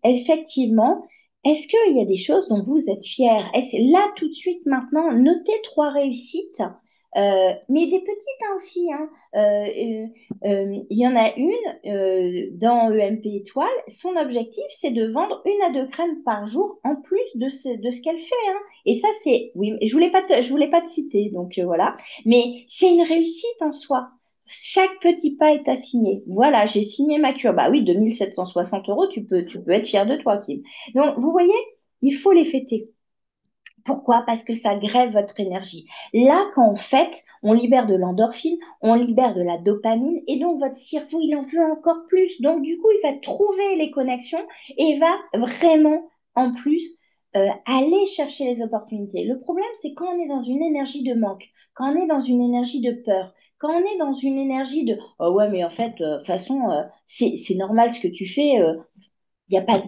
effectivement, est-ce qu'il y a des choses dont vous êtes fiers? Là, tout de suite, maintenant, notez trois réussites, mais des petites hein, aussi. Hein. Il y en a une dans EMP Étoile. Son objectif, c'est de vendre une à deux crèmes par jour en plus de ce qu'elle fait. Hein. Et ça, c'est, oui, je voulais pas te citer, donc voilà. Mais c'est une réussite en soi. Chaque petit pas est à signer. Voilà, j'ai signé ma cure. Bah oui, 2 760 euros, tu peux être fier de toi, Kim. Donc, vous voyez, il faut les fêter. Pourquoi? Parce que ça grève votre énergie. Là, quand on fête, on libère de l'endorphine, on libère de la dopamine, et donc votre cerveau, il en veut encore plus. Donc, du coup, il va trouver les connexions et il va vraiment, en plus, aller chercher les opportunités. Le problème, c'est quand on est dans une énergie de manque, quand on est dans une énergie de peur, quand on est dans une énergie de oh ouais, mais en fait, de toute façon, c'est normal ce que tu fais, il y a pas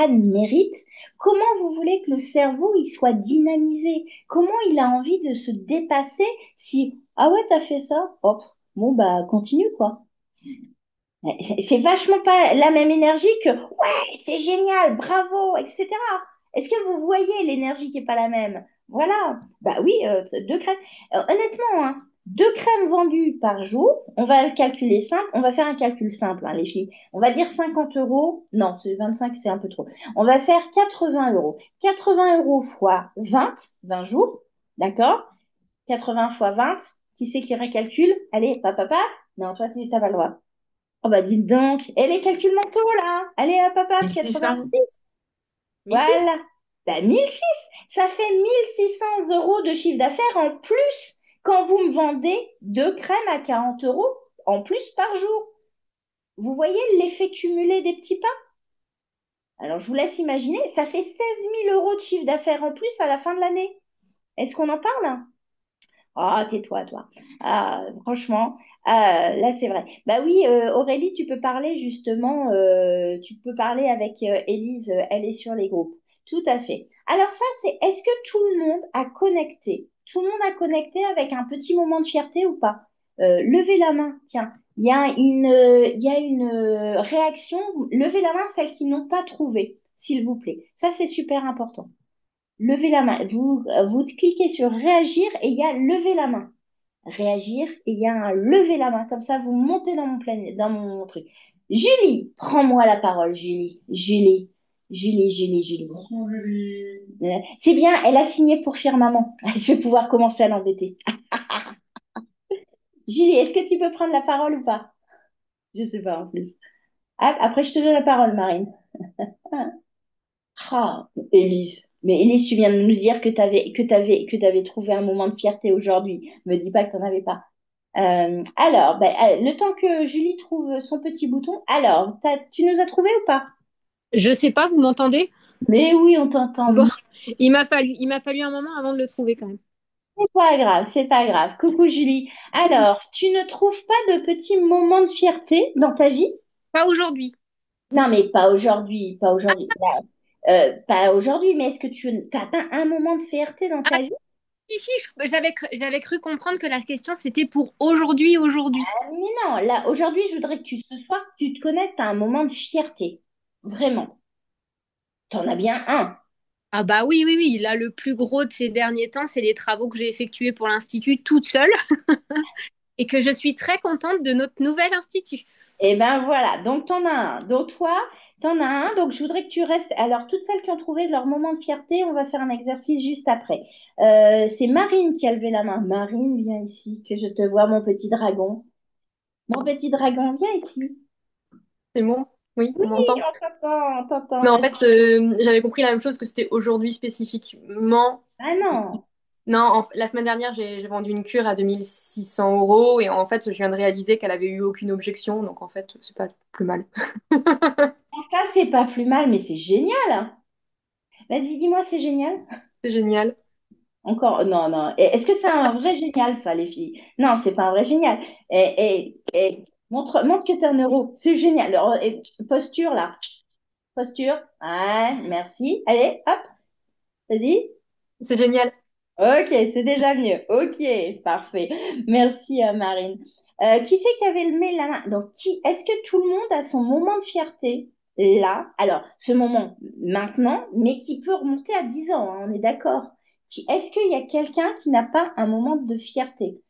de mérite. Comment vous voulez que le cerveau il soit dynamisé? Comment il a envie de se dépasser si ah ouais, t'as fait ça? Hop, bon bah continue quoi. C'est vachement pas la même énergie que ouais, c'est génial, bravo, etc. Est-ce que vous voyez l'énergie qui est pas la même? Voilà. Bah oui, deux crèmes. Honnêtement, hein, deux crèmes vendues par jour, on va le calculer simple, on va faire un calcul simple, hein, les filles. On va dire 50 euros. Non, c'est 25, c'est un peu trop. On va faire 80 euros. 80 euros fois 20 jours, d'accord? 80 fois 20, qui c'est qui récalcule? Allez, papa. Non, toi, tu n'as pas le droit. Oh bah dites donc, et les calculs mentaux là, allez hop hop hop, 80, 1600, voilà, 1600. bah 1006, ça fait 1 600 euros de chiffre d'affaires en plus quand vous me vendez deux crèmes à 40 euros en plus par jour. Vous voyez l'effet cumulé des petits pas? Alors je vous laisse imaginer, ça fait 16 000 euros de chiffre d'affaires en plus à la fin de l'année. Est-ce qu'on en parle? Ah, tais-toi, toi. Ah, franchement, là, c'est vrai. Bah oui, Aurélie, tu peux parler justement, tu peux parler avec Élise, elle est sur les groupes. Tout à fait. Alors ça, c'est, est-ce que tout le monde a connecté? Tout le monde a connecté avec un petit moment de fierté ou pas? Levez la main, tiens. Il y a une réaction. Levez la main, celles qui n'ont pas trouvé, s'il vous plaît. Ça, c'est super important. Levez la main. Vous cliquez sur réagir et il y a lever la main. Réagir et il y a un lever la main. Comme ça, vous montez dans mon truc. Julie, prends-moi la parole, Julie. Julie. Bonjour, Julie. C'est bien, elle a signé pour Fière Maman. Je vais pouvoir commencer à l'embêter. Julie, est-ce que tu peux prendre la parole ou pas? Je sais pas en plus. Ah, après, je te donne la parole, Marine. Ah, Élise. Mais Élise, tu viens de nous dire que t'avais trouvé un moment de fierté aujourd'hui. Me dis pas que tu n'en avais pas. Alors, ben, le temps que Julie trouve son petit bouton, alors, tu nous as trouvé ou pas? Je sais pas, vous m'entendez? Mais oui, on t'entend. Bon, Mais il m'a fallu un moment avant de le trouver quand même. c'est pas grave, c'est pas grave. Coucou Julie. Alors, tu ne trouves pas de petits moments de fierté dans ta vie? Pas aujourd'hui. Non, mais pas aujourd'hui, pas aujourd'hui. Là, pas aujourd'hui, mais est-ce que tu n'as pas un moment de fierté dans ta vie? Ici, j'avais cru comprendre que la question c'était pour aujourd'hui, aujourd'hui. Ah, mais non, là, aujourd'hui, je voudrais que ce soir, tu te connectes à un moment de fierté. Vraiment. T'en as bien un. Ah bah oui, oui, oui. Là, le plus gros de ces derniers temps, c'est les travaux que j'ai effectués pour l'Institut toute seule et que je suis très contente de notre nouvel institut. Et ben voilà, donc t'en as un. Donc toi, t'en as un. Donc je voudrais que tu restes. Alors toutes celles qui ont trouvé leur moment de fierté, on va faire un exercice juste après. C'est Marine qui a levé la main. Marine, viens ici, que je te vois, mon petit dragon. Mon petit dragon, viens ici. C'est bon? Oui, Oui, on m'entend. on t'entend, Mais en vas-y. fait, j'avais compris la même chose que c'était aujourd'hui spécifiquement. Ah non. Non, la semaine dernière, j'ai vendu une cure à 2 600 € et en fait, je viens de réaliser qu'elle avait eu aucune objection, donc en fait, c'est pas plus mal. Ça, c'est pas plus mal, mais c'est génial. Vas-y, dis-moi, c'est génial. C'est génial. Encore, non, non. Est-ce que c'est un vrai génial, ça, les filles? Non, c'est pas un vrai génial. Montre que tu es un euro. C'est génial. Alors, posture, là. Posture. Ouais, merci. Allez, hop, vas-y. C'est génial. Ok, c'est déjà mieux. Ok, parfait. Merci, Marine. Qui c'est qui avait levé la main? Donc, est-ce que tout le monde a son moment de fierté là? Alors, ce moment maintenant, mais qui peut remonter à 10 ans, hein, on est d'accord. Est-ce qu'il y a quelqu'un qui n'a pas un moment de fierté?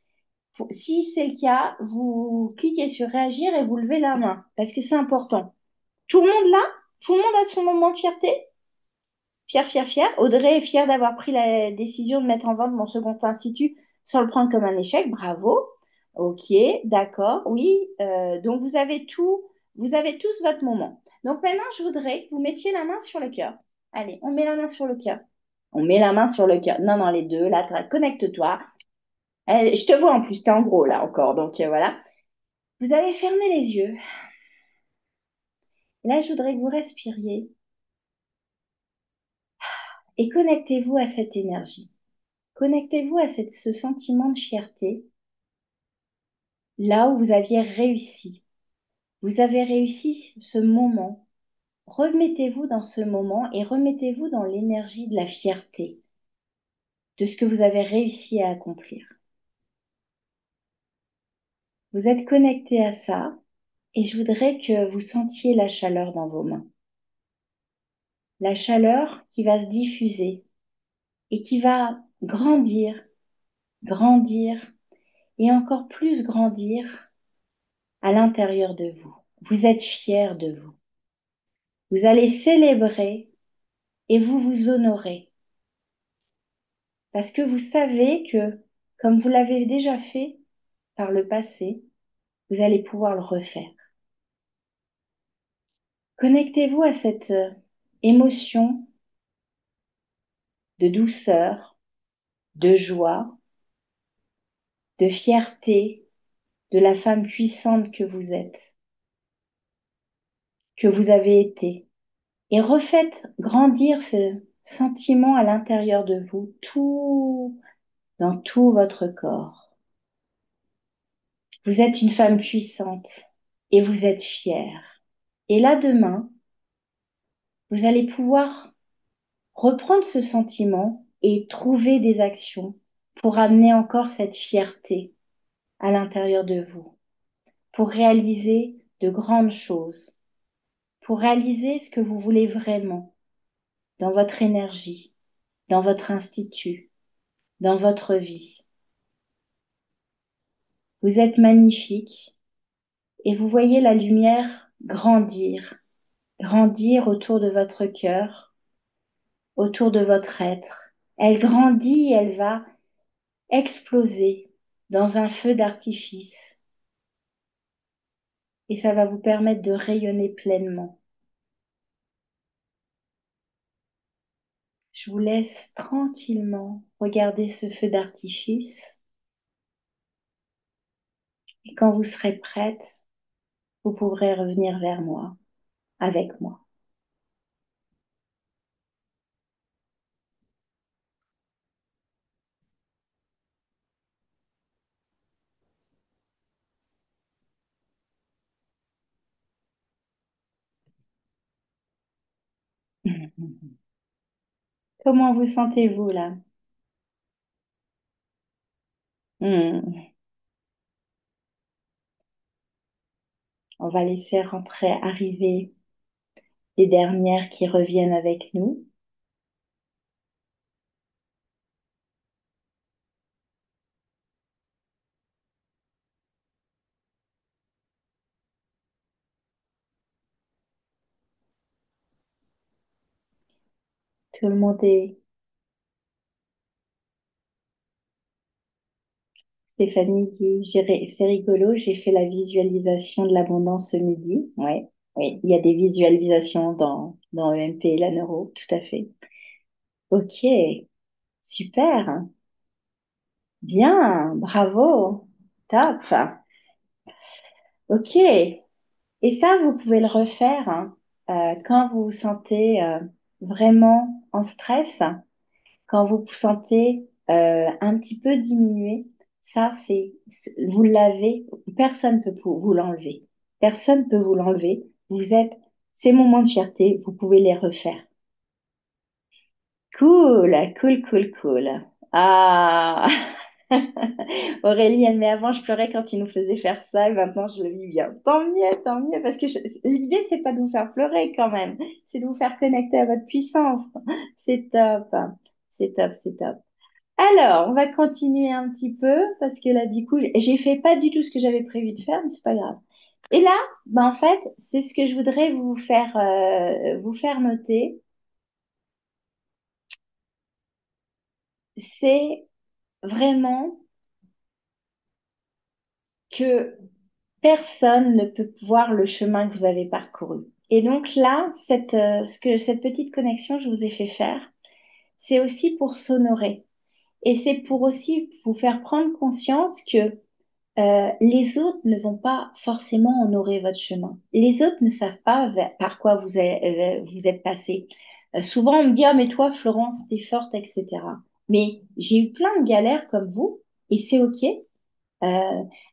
Si c'est le cas, vous cliquez sur réagir et vous levez la main parce que c'est important. Tout le monde là? Tout le monde a son moment de fierté? Fier, fier, fier. Audrey est fière d'avoir pris la décision de mettre en vente mon second institut sans le prendre comme un échec. Bravo. Ok, d'accord. Oui, donc vous avez tous votre moment. Donc maintenant, je voudrais que vous mettiez la main sur le cœur. Allez, on met la main sur le cœur. On met la main sur le cœur. Non, non, les deux. Là, connecte-toi. Je te vois en plus, t'es en gros là encore. Donc voilà. Vous allez fermer les yeux. Là, je voudrais que vous respiriez et connectez-vous à cette énergie. Connectez-vous à ce sentiment de fierté là où vous aviez réussi. Vous avez réussi ce moment. Remettez-vous dans ce moment et remettez-vous dans l'énergie de la fierté de ce que vous avez réussi à accomplir. Vous êtes connecté à ça et je voudrais que vous sentiez la chaleur dans vos mains. La chaleur qui va se diffuser et qui va grandir, grandir et encore plus grandir à l'intérieur de vous. Vous êtes fiers de vous. Vous allez célébrer et vous vous honorez. Parce que vous savez que, comme vous l'avez déjà fait par le passé, vous allez pouvoir le refaire. Connectez-vous à cette émotion de douceur, de joie, de fierté de la femme puissante que vous êtes, que vous avez été. Et refaites grandir ce sentiment à l'intérieur de vous, dans tout votre corps. Vous êtes une femme puissante et vous êtes fière. Et là, demain, vous allez pouvoir reprendre ce sentiment et trouver des actions pour amener encore cette fierté à l'intérieur de vous, pour réaliser de grandes choses, pour réaliser ce que vous voulez vraiment dans votre énergie, dans votre institut, dans votre vie. Vous êtes magnifique et vous voyez la lumière grandir, grandir autour de votre cœur, autour de votre être. Elle grandit et elle va exploser dans un feu d'artifice et ça va vous permettre de rayonner pleinement. Je vous laisse tranquillement regarder ce feu d'artifice et quand vous serez prête, vous pourrez revenir vers moi, avec moi. Comment vous sentez-vous là? Hmm. On va laisser arriver les dernières qui reviennent avec nous. Tout le monde est... Stéphanie dit, c'est rigolo, j'ai fait la visualisation de l'abondance ce midi. Ouais, oui, il y a des visualisations dans EMP et la neuro, tout à fait. Ok, super, bien, bravo, top. Ok, et ça, vous pouvez le refaire hein, quand vous vous sentez vraiment en stress, quand vous vous sentez un petit peu diminué. Ça, vous l'avez, personne peut vous l'enlever. Personne peut vous l'enlever. Ces moments de fierté, vous pouvez les refaire. Cool, cool, cool, cool. Ah, Aurélie, elle met avant, je pleurais quand tu nous faisais faire ça et maintenant je le vis bien. Tant mieux, parce que l'idée, c'est pas de vous faire pleurer quand même, c'est de vous faire connecter à votre puissance. C'est top, c'est top, c'est top. Alors, on va continuer un petit peu parce que là, du coup, j'ai fait pas du tout ce que j'avais prévu de faire, mais c'est pas grave. Et là, ben, en fait, c'est ce que je voudrais vous faire noter. C'est vraiment que personne ne peut voir le chemin que vous avez parcouru. Et donc là, cette petite connexion que je vous ai fait faire, c'est aussi pour s'honorer. Et c'est pour aussi vous faire prendre conscience que les autres ne vont pas forcément honorer votre chemin. Les autres ne savent pas par quoi vous êtes passé. Souvent, on me dit, ah, mais toi, Florence, t'es forte, etc. Mais j'ai eu plein de galères comme vous, et c'est OK.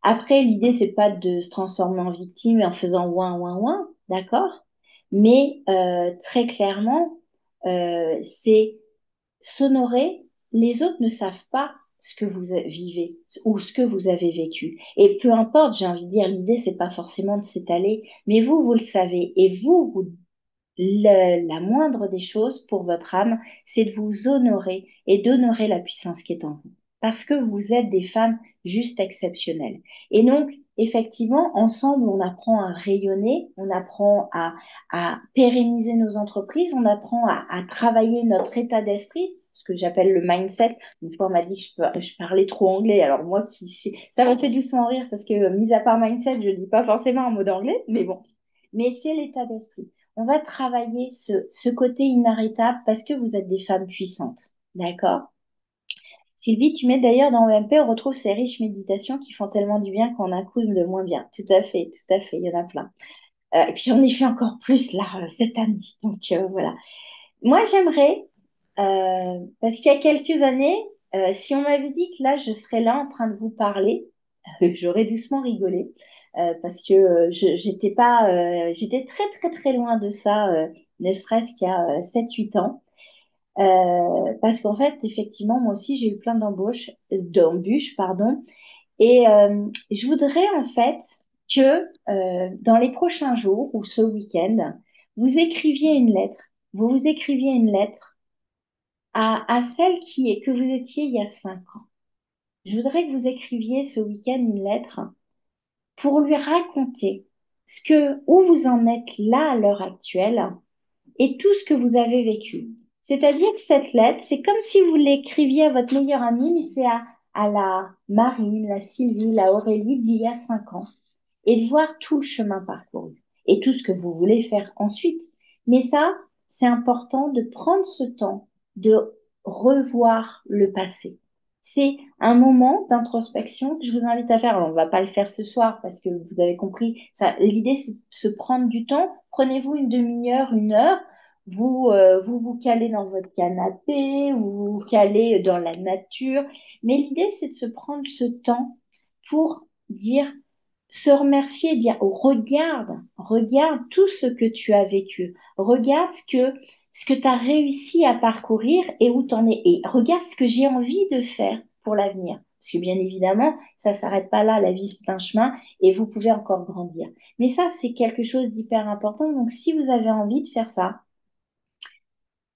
Après, l'idée, c'est pas de se transformer en victime en faisant ouin, ouin, ouin, d'accord? Mais très clairement, c'est s'honorer. Les autres ne savent pas ce que vous vivez ou ce que vous avez vécu. Et peu importe, j'ai envie de dire, l'idée, c'est pas forcément de s'étaler, mais vous le savez. Et la moindre des choses pour votre âme, c'est de vous honorer et d'honorer la puissance qui est en vous. Parce que vous êtes des femmes juste exceptionnelles. Et donc, effectivement, ensemble, on apprend à rayonner, on apprend à pérenniser nos entreprises, on apprend à travailler notre état d'esprit, ce que j'appelle le mindset. Une fois, on m'a dit que je parlais trop anglais. Alors moi, ça m'a fait doucement rire parce que, mis à part mindset, je ne dis pas forcément un mot d'anglais, mais bon. Mais c'est l'état d'esprit. On va travailler ce côté inarrêtable parce que vous êtes des femmes puissantes. D'accord? Sylvie, tu mets d'ailleurs dans OMP, on retrouve ces riches méditations qui font tellement du bien qu'on a coup de moins bien. Tout à fait, il y en a plein. Et puis j'en ai fait encore plus là cette année. Donc voilà. Moi j'aimerais, parce qu'il y a quelques années, si on m'avait dit que là je serais là en train de vous parler, j'aurais doucement rigolé. Parce que j'étais très très très loin de ça, ne serait-ce qu'il y a 7-8 ans. Parce qu'en fait, effectivement, moi aussi, j'ai eu plein d'embûches, pardon. Et je voudrais en fait que dans les prochains jours ou ce week-end, vous écriviez une lettre. Vous écriviez une lettre à celle que vous étiez il y a 5 ans. Je voudrais que vous écriviez ce week-end une lettre pour lui raconter où vous en êtes là à l'heure actuelle et tout ce que vous avez vécu. C'est-à-dire que cette lettre, c'est comme si vous l'écriviez à votre meilleure amie, mais c'est à la Marine, la Sylvie, la Aurélie d'il y a 5 ans. Et de voir tout le chemin parcouru et tout ce que vous voulez faire ensuite. Mais ça, c'est important de prendre ce temps de revoir le passé. C'est un moment d'introspection que je vous invite à faire. Alors, on ne va pas le faire ce soir parce que vous avez compris, ça, l'idée, c'est de se prendre du temps. Prenez-vous une demi-heure, 1 heure. Vous calez dans votre canapé, vous vous calez dans la nature. Mais l'idée, c'est de se prendre ce temps pour dire, se remercier et dire, oh, regarde tout ce que tu as vécu. Regarde ce que tu as réussi à parcourir et où tu en es. Et regarde ce que j'ai envie de faire pour l'avenir. Parce que bien évidemment, ça ne s'arrête pas là, la vie c'est un chemin et vous pouvez encore grandir. Mais ça, c'est quelque chose d'hyper important. Donc si vous avez envie de faire ça,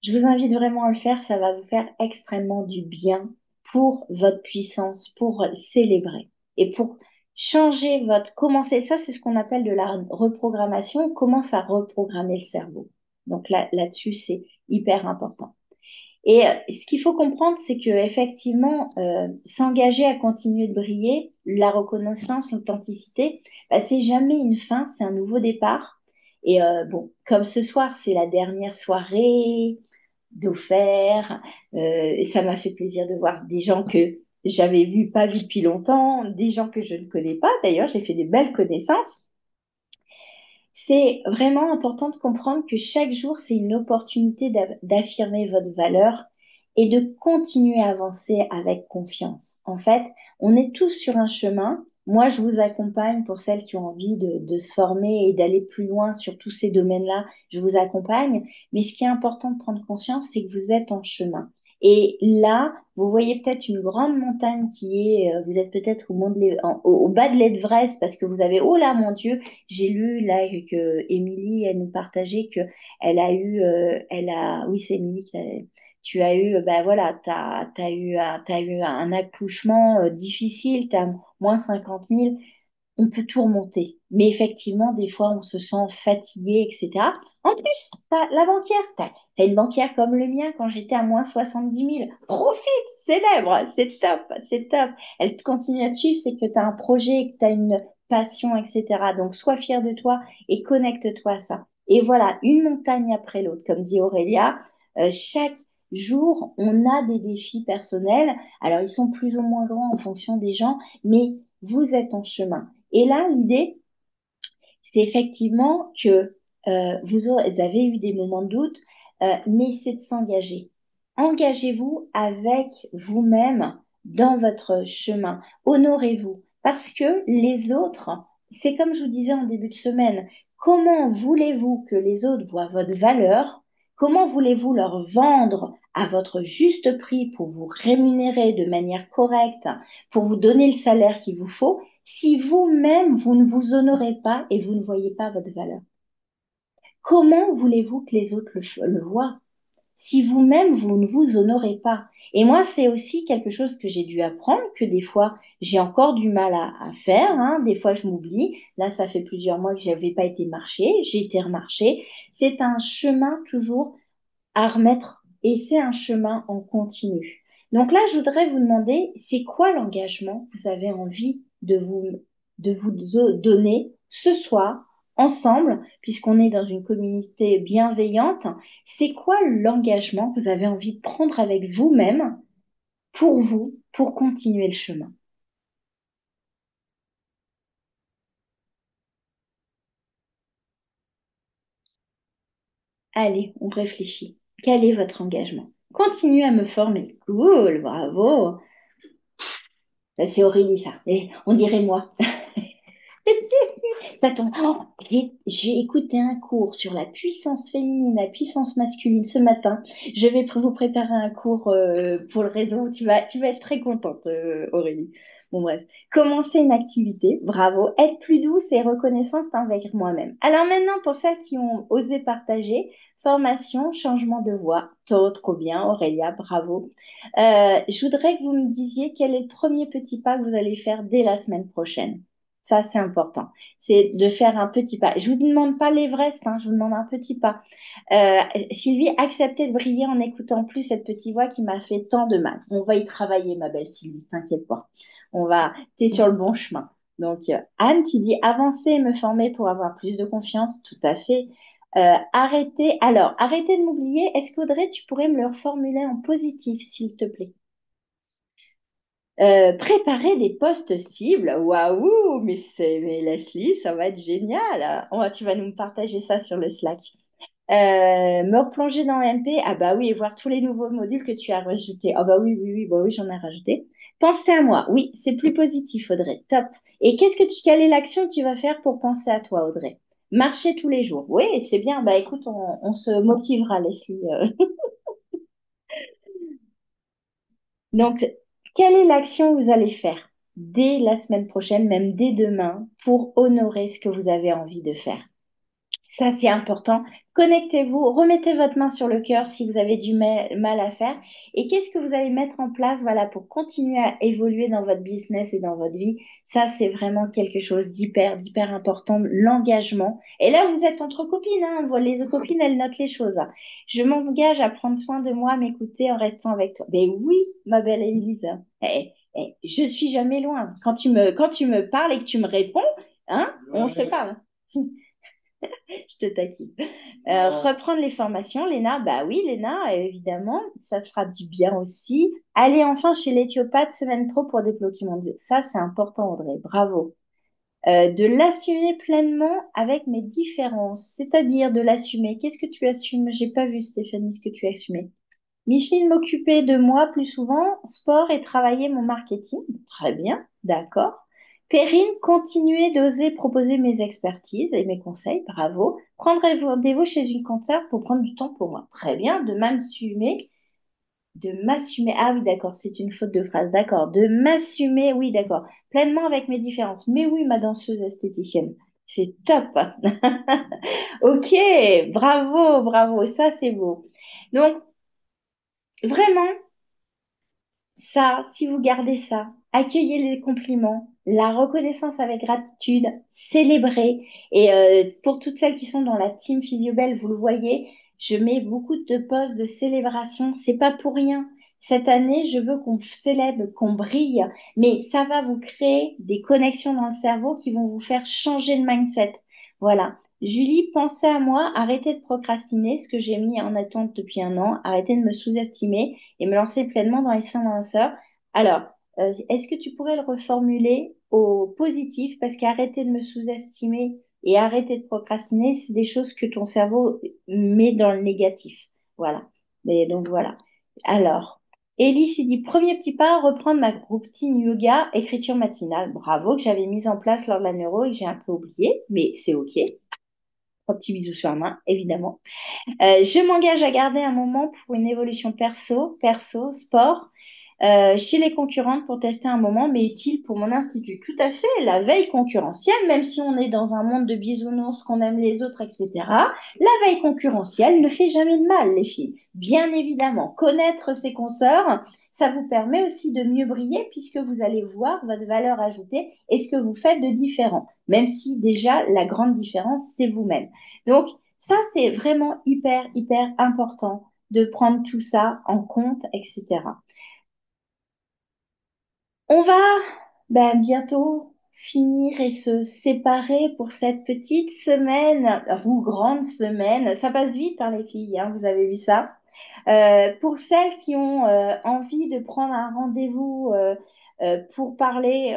je vous invite vraiment à le faire. Ça va vous faire extrêmement du bien pour votre puissance, pour célébrer et pour changer commencer. Ça, c'est ce qu'on appelle de la reprogrammation. On commence à reprogrammer le cerveau. Donc là-dessus, c'est hyper important. Et ce qu'il faut comprendre, c'est que effectivement, s'engager à continuer de briller, la reconnaissance, l'authenticité, bah, c'est jamais une fin, c'est un nouveau départ. Et bon, comme ce soir, c'est la dernière soirée d'offert, et ça m'a fait plaisir de voir des gens que j'avais pas vus depuis longtemps, des gens que je ne connais pas. D'ailleurs, j'ai fait des belles connaissances. C'est vraiment important de comprendre que chaque jour, c'est une opportunité d'affirmer votre valeur et de continuer à avancer avec confiance. En fait, on est tous sur un chemin, Moi, je vous accompagne pour celles qui ont envie de se former et d'aller plus loin sur tous ces domaines-là. Je vous accompagne. Mais ce qui est important de prendre conscience, c'est que vous êtes en chemin. Et là, vous voyez peut-être une grande montagne qui est, vous êtes peut-être au bas de l'Everest parce que vous avez, oh là, mon Dieu, j'ai lu là que Émilie, elle nous partageait que oui, c'est Émilie tu as eu, ben voilà, t'as eu un accouchement difficile, tu as moins 50 000, on peut tout remonter. Mais effectivement, des fois, on se sent fatigué, etc. En plus, la banquière, t'as une banquière comme le mien quand j'étais à moins 70 000. Profite, célèbre, c'est top, c'est top. Elle continue à te suivre, c'est que tu as un projet, que tu as une passion, etc. Donc, sois fier de toi et connecte-toi à ça. Et voilà, une montagne après l'autre, comme dit Aurélia. Chaque jour, on a des défis personnels. Alors, ils sont plus ou moins grands en fonction des gens, mais vous êtes en chemin. Et là, l'idée, c'est effectivement que vous avez eu des moments de doute, mais c'est de s'engager. Engagez-vous avec vous-même dans votre chemin. Honorez-vous. Parce que les autres, c'est comme je vous disais en début de semaine, comment voulez-vous que les autres voient votre valeur? Comment voulez-vous leur vendre à votre juste prix pour vous rémunérer de manière correcte, pour vous donner le salaire qu'il vous faut, si vous-même, vous ne vous honorez pas et vous ne voyez pas votre valeur? Comment voulez-vous que les autres le voient si vous-même, vous ne vous honorez pas? Et moi, c'est aussi quelque chose que j'ai dû apprendre, que des fois, j'ai encore du mal à faire, hein. Des fois, je m'oublie. Là, ça fait plusieurs mois que je n'avais pas été marcher. J'ai été remarcher. C'est un chemin toujours à remettre et c'est un chemin en continu. Donc là, je voudrais vous demander, c'est quoi l'engagement que vous avez envie de vous donner ce soir, ensemble, puisqu'on est dans une communauté bienveillante? C'est quoi l'engagement que vous avez envie de prendre avec vous, pour continuer le chemin? Allez, on réfléchit. Quel est votre engagement? Continuez à me former. Cool, bravo. Ça, c'est Aurélie, ça. Et on dirait moi. Ça tombe. Oh, j'ai écouté un cours sur la puissance féminine, la puissance masculine ce matin. Je vais vous préparer un cours pour le réseau. Tu vas être très contente, Aurélie. Bon, bref. Commencer une activité, bravo. Être plus douce et reconnaissante envers moi-même. Alors maintenant, pour celles qui ont osé partager, formation, changement de voix. Trop bien, Aurélia, bravo. Je voudrais que vous me disiez quel est le premier petit pas que vous allez faire dès la semaine prochaine. Ça, c'est important. C'est de faire un petit pas. Je vous demande pas l'Everest, hein, je vous demande un petit pas. Euh, Sylvie, acceptez de briller en écoutant plus cette petite voix qui m'a fait tant de mal. On va y travailler, ma belle Sylvie, t'inquiète pas. T'es sur le bon chemin. Donc, Anne, tu dis avancer et me former pour avoir plus de confiance. Tout à fait. Arrêtez de m'oublier. Est-ce qu'Audrey, tu pourrais me le reformuler en positif, s'il te plaît? Préparer des postes cibles. Waouh, mais Leslie, ça va être génial. Tu vas nous partager ça sur le Slack. Me replonger dans MP. Ah bah oui, et voir tous les nouveaux modules que tu as rajoutés. Ah bah oui, oui, oui, bah oui, j'en ai rajouté. Penser à moi. Oui, c'est plus positif, Audrey. Top. Et quelle est l'action que tu vas faire pour penser à toi, Audrey? Marcher tous les jours. Oui, c'est bien. Bah écoute, on se motivera, Leslie. Donc, quelle est l'action que vous allez faire dès la semaine prochaine, même dès demain, pour honorer ce que vous avez envie de faire? Ça, c'est important. Connectez-vous, remettez votre main sur le cœur si vous avez du mal à faire. Et qu'est-ce que vous allez mettre en place, voilà, pour continuer à évoluer dans votre business et dans votre vie? Ça, c'est vraiment quelque chose d'hyper important, l'engagement. Et là, vous êtes entre copines, hein. Les copines, elles notent les choses, hein. Je m'engage à prendre soin de moi, m'écouter en restant avec toi. Ben oui, ma belle Élise. Je suis jamais loin. Quand tu me parles et que tu me réponds, hein, on se parle. Je te taquine. Reprendre les formations, Léna, bah oui, Léna, évidemment, ça se fera du bien aussi. Aller enfin chez l'éthiopathe semaine pro pour débloquer mon Dieu. Ça, c'est important, Audrey, bravo. De l'assumer pleinement avec mes différences, c'est-à-dire de l'assumer. Qu'est-ce que tu assumes? J'ai pas vu, Stéphanie, ce que tu as assumé. Micheline, m'occuper de moi plus souvent, sport et travailler mon marketing. Très bien, d'accord. Perrine, continuez d'oser proposer mes expertises et mes conseils. Bravo. Prendrez rendez-vous chez une conteure pour prendre du temps pour moi. Très bien. De m'assumer. De m'assumer. Ah oui, d'accord. C'est une faute de phrase. D'accord. De m'assumer. Oui, d'accord. Pleinement avec mes différences. Mais oui, ma danseuse esthéticienne. C'est top. Ok. Bravo, bravo. Ça, c'est beau. Donc, vraiment, ça, si vous gardez ça, accueillez les compliments, la reconnaissance avec gratitude, célébrez. Et pour toutes celles qui sont dans la team Physiobel, vous le voyez, je mets beaucoup de posts de célébration. C'est pas pour rien. Cette année, je veux qu'on célèbre, qu'on brille, mais ça va vous créer des connexions dans le cerveau qui vont vous faire changer de mindset. Voilà. Julie, pensez à moi, arrêtez de procrastiner, ce que j'ai mis en attente depuis un an, arrêtez de me sous-estimer et me lancer pleinement dans les seins lanceurs. Alors, est-ce que tu pourrais le reformuler au positif? Parce qu'arrêter de me sous-estimer et arrêter de procrastiner, c'est des choses que ton cerveau met dans le négatif. Voilà. Mais donc voilà. Alors, Ellie s'est dit, premier petit pas, reprendre ma routine yoga, écriture matinale. Bravo, que j'avais mise en place lors de la neuro et que j'ai un peu oublié, mais c'est OK. Un petit bisou sur la main, évidemment. Je m'engage à garder un moment pour une évolution perso, sport, chez les concurrentes pour tester un moment, mais utile pour mon institut. Tout à fait, la veille concurrentielle, même si on est dans un monde de bisounours, qu'on aime les autres, etc., la veille concurrentielle ne fait jamais de mal, les filles. Bien évidemment, connaître ses consoeurs, ça vous permet aussi de mieux briller puisque vous allez voir votre valeur ajoutée et ce que vous faites de différent, même si déjà la grande différence, c'est vous-même. Donc, ça, c'est vraiment hyper, hyper important de prendre tout ça en compte, etc. On va bientôt finir et se séparer pour cette petite semaine, ou grande semaine. Ça passe vite, hein, les filles, hein, vous avez vu ça. Pour celles qui ont envie de prendre un rendez-vous pour parler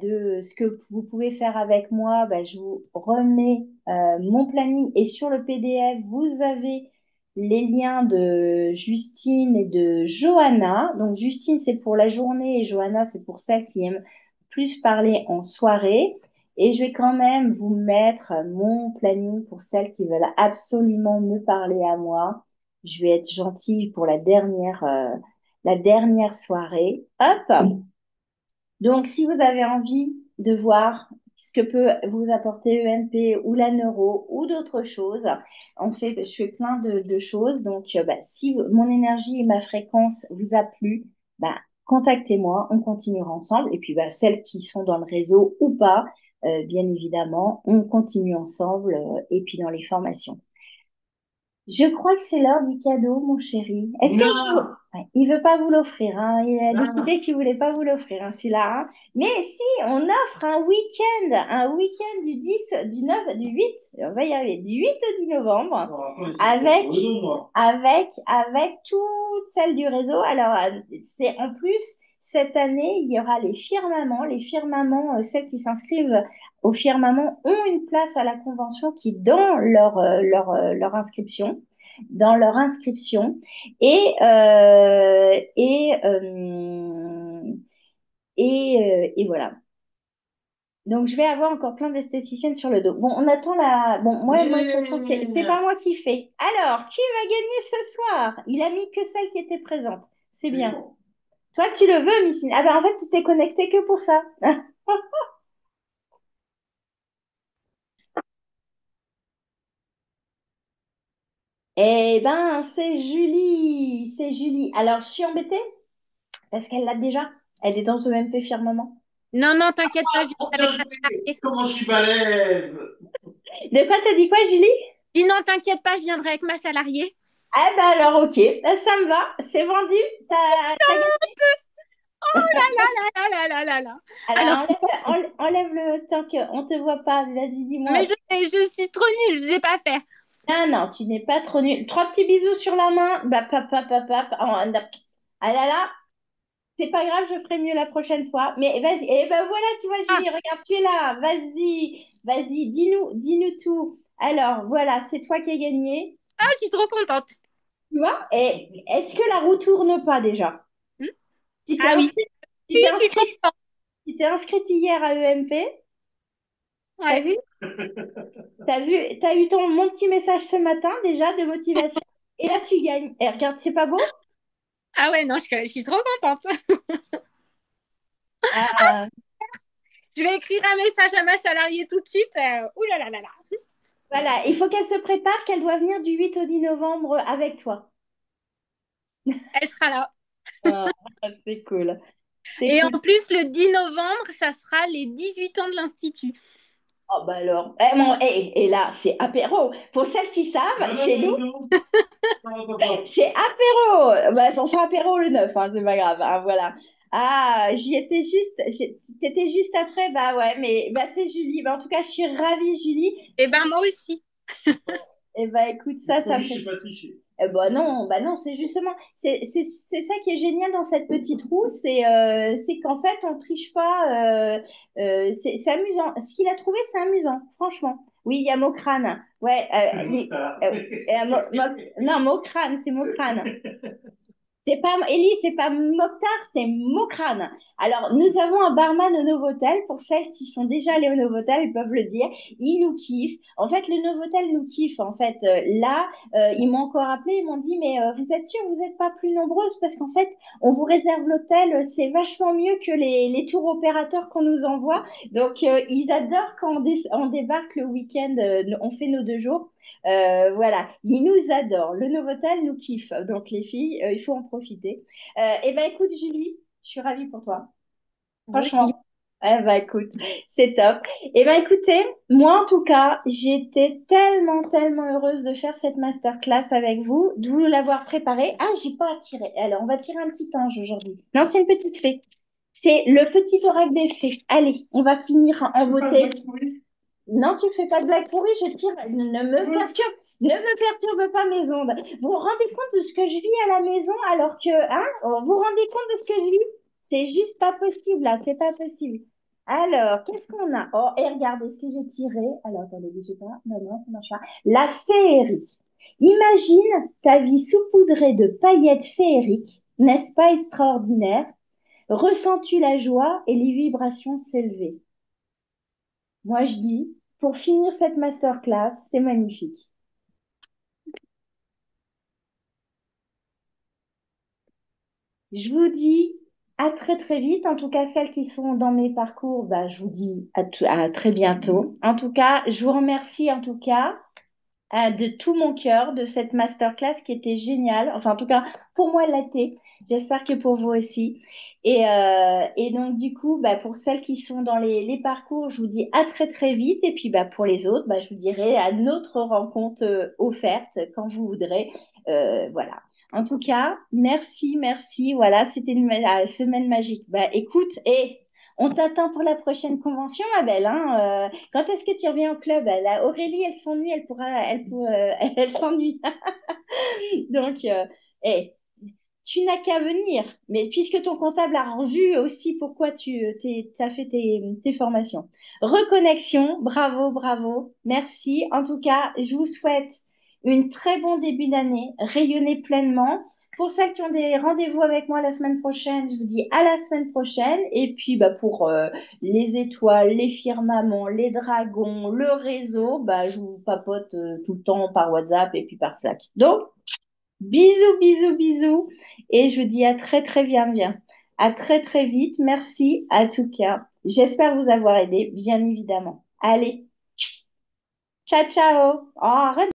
de ce que vous pouvez faire avec moi, je vous remets mon planning et sur le PDF, vous avez les liens de Justine et de Johanna. Donc Justine, c'est pour la journée et Johanna, c'est pour celles qui aiment plus parler en soirée. Et je vais quand même vous mettre mon planning pour celles qui veulent absolument me parler à moi. Je vais être gentille pour la dernière soirée. Hop! Donc, si vous avez envie de voir ce que peut vous apporter ENP ou la neuro ou d'autres choses, je fais plein de choses. Donc, si mon énergie et ma fréquence vous a plu, contactez-moi, on continuera ensemble. Et puis, celles qui sont dans le réseau ou pas, bien évidemment, on continue ensemble et puis dans les formations. Je crois que c'est l'heure du cadeau, mon chéri. Est-ce que Ouais, il veut pas vous l'offrir, hein. Il a décidé qu'il voulait pas vous l'offrir, hein, celui-là, hein. Mais si, on offre un week-end du 10, du 9, du 8, on va y arriver, du 8 au 10 novembre, avec, avec toutes celles du réseau. Alors, c'est en plus, cette année, il y aura les firmaments. Les firmaments, celles qui s'inscrivent au firmament ont une place à la convention qui est dans leur inscription, dans leur inscription. Et, euh, et, euh, et voilà. Donc, je vais avoir encore plein d'esthéticiennes sur le dos. Bon, on attend la. Bon, moi de toute façon, c'est pas moi qui fais. Alors, qui va gagner ce soir? Il a mis que celle qui était présente. C'est bien. Toi, tu le veux, Michine? Ah ben, en fait, tu t'es connecté que pour ça. Eh ben, c'est Julie. C'est Julie. Alors, je suis embêtée parce qu'elle l'a déjà. Elle est dans ce MP Firmament. Non, non, t'inquiète pas, je Oh, viendrai avec bien ma joué. salariée. Comment je suis balèze! De quoi t'as dit quoi, Julie? Dis non, t'inquiète pas, je viendrai avec ma salariée. Ah ben alors, ok. Ça me va. C'est vendu. T'as gagné. Ah là là là là. Alors, Alors, enlève le tant qu'on te voit pas. Vas-y, mais dis-moi. je suis trop nulle, je sais pas faire. Ah non, tu n'es pas trop nul. Trois petits bisous sur la main. Ah là là, c'est pas grave, je ferai mieux la prochaine fois. Mais vas-y. Et ben voilà, tu vois, Ah, Julie, regarde, tu es là. Vas-y, vas-y, dis-nous tout. Alors, voilà, c'est toi qui as gagné. ah, je suis trop contente. Tu vois? Et est-ce que la roue tourne pas déjà? Hmm. Tu t'es Ah oui, inscrite? Tu oui, t'es je suis inscrite? contente. Tu t'es inscrite hier à EMP. T'as Ouais. vu? T'as eu mon petit message ce matin déjà de motivation. Et là, tu gagnes. Et regarde, c'est pas beau? Ah ouais, non, je suis trop contente. Ah, Je vais écrire un message à ma salariée tout de suite. Ouh là là là là. voilà, il faut qu'elle se prépare, qu'elle doit venir du 8 au 10 novembre avec toi. Elle sera là. Ah, c'est cool. C'est Et cool. en plus, le 10 novembre, ça sera les 18 ans de l'Institut. Oh, bah alors. Et là, c'est apéro. Pour celles qui savent, chez nous, c'est apéro. Bah, on fera apéro le 9, hein, c'est pas grave, hein, voilà. Ah, j'y étais juste. T'étais juste après, bah ouais, mais bah, c'est Julie. Bah, en tout cas, je suis ravie, Julie. Et ben moi aussi. Et bah écoute, ça me fait. Bah non, c'est justement, c'est ça qui est génial dans cette petite roue, c'est qu'en fait, on triche pas, c'est amusant. Ce qu'il a trouvé, c'est amusant, franchement. Oui, il y a Mokrane. Ouais, non, Mokrane, c'est Mokrane. C'est pas, Ellie, c'est pas Mokhtar, c'est Mokrane. Alors, nous avons un barman au Novotel. Pour celles qui sont déjà allées au Novotel, ils peuvent le dire. Il nous kiffe. En fait, le Novotel nous kiffe. En fait, là, ils m'ont encore appelé. Ils m'ont dit, mais vous êtes sûrs, vous n'êtes pas plus nombreuses parce qu'en fait, on vous réserve l'hôtel. C'est vachement mieux que les tours opérateurs qu'on nous envoie. Donc, ils adorent quand on débarque le week-end. On fait nos 2 jours. Voilà, ils nous adorent. Le Novotel nous kiffe. Donc, les filles, il faut en profiter. Eh ben, écoute, Julie, je suis ravie pour toi. Moi aussi. Franchement. Eh ben, écoute, c'est top. Eh ben, écoutez, moi, en tout cas, j'étais tellement, tellement heureuse de faire cette masterclass avec vous, de vous l'avoir préparée. Ah, j'ai pas attiré. Alors, on va tirer un petit ange aujourd'hui. Non, c'est une petite fée. C'est le petit oracle des fées. Allez, on va finir en beauté. Non, tu fais pas de blague pourrie, je tire. Ne me perturbe pas mes ondes. Vous vous rendez compte de ce que je vis à la maison alors que, hein, vous vous rendez compte de ce que je vis? C'est juste pas possible, là, c'est pas possible. Alors, qu'est-ce qu'on a? Oh, et regardez ce que j'ai tiré. Alors, attendez, bougez pas. Non, non, ça marche pas. La féerie. Imagine ta vie saupoudrée de paillettes féeriques. N'est-ce pas extraordinaire? Ressens-tu la joie et les vibrations s'élever? Moi, je dis, pour finir cette masterclass, c'est magnifique. Je vous dis à très très vite. En tout cas, celles qui sont dans mes parcours, bah, je vous dis à très bientôt. En tout cas, je vous remercie en tout cas de tout mon cœur de cette masterclass qui était géniale. Enfin, en tout cas, pour moi, elle l'a été. J'espère que pour vous aussi. Et donc, du coup, bah, pour celles qui sont dans les parcours, je vous dis à très, très vite. Et puis, bah, pour les autres, bah, je vous dirai à notre rencontre offerte quand vous voudrez. Voilà. En tout cas, merci, merci. Voilà, c'était une semaine magique. Bah, écoute, et on t'attend pour la prochaine convention, ma belle. Hein. Quand est-ce que tu reviens au club? Là, Aurélie, elle s'ennuie, elle s'ennuie. Donc, hey, tu n'as qu'à venir. Mais puisque ton comptable a revu aussi pourquoi tu as fait tes formations. Reconnexion, bravo, bravo. Merci. En tout cas, je vous souhaite une très bon début d'année. Rayonnez pleinement. Pour celles qui ont des rendez-vous avec moi la semaine prochaine, je vous dis à la semaine prochaine. Et puis, bah, pour les étoiles, les firmaments, les dragons, le réseau, bah, je vous papote tout le temps par WhatsApp et puis par Slack. Donc, bisous, bisous, bisous. Et je vous dis à très, très bien. À très, très vite. Merci à tout cas. J'espère vous avoir aidé, bien évidemment. Allez, ciao, ciao. Oh, arrête.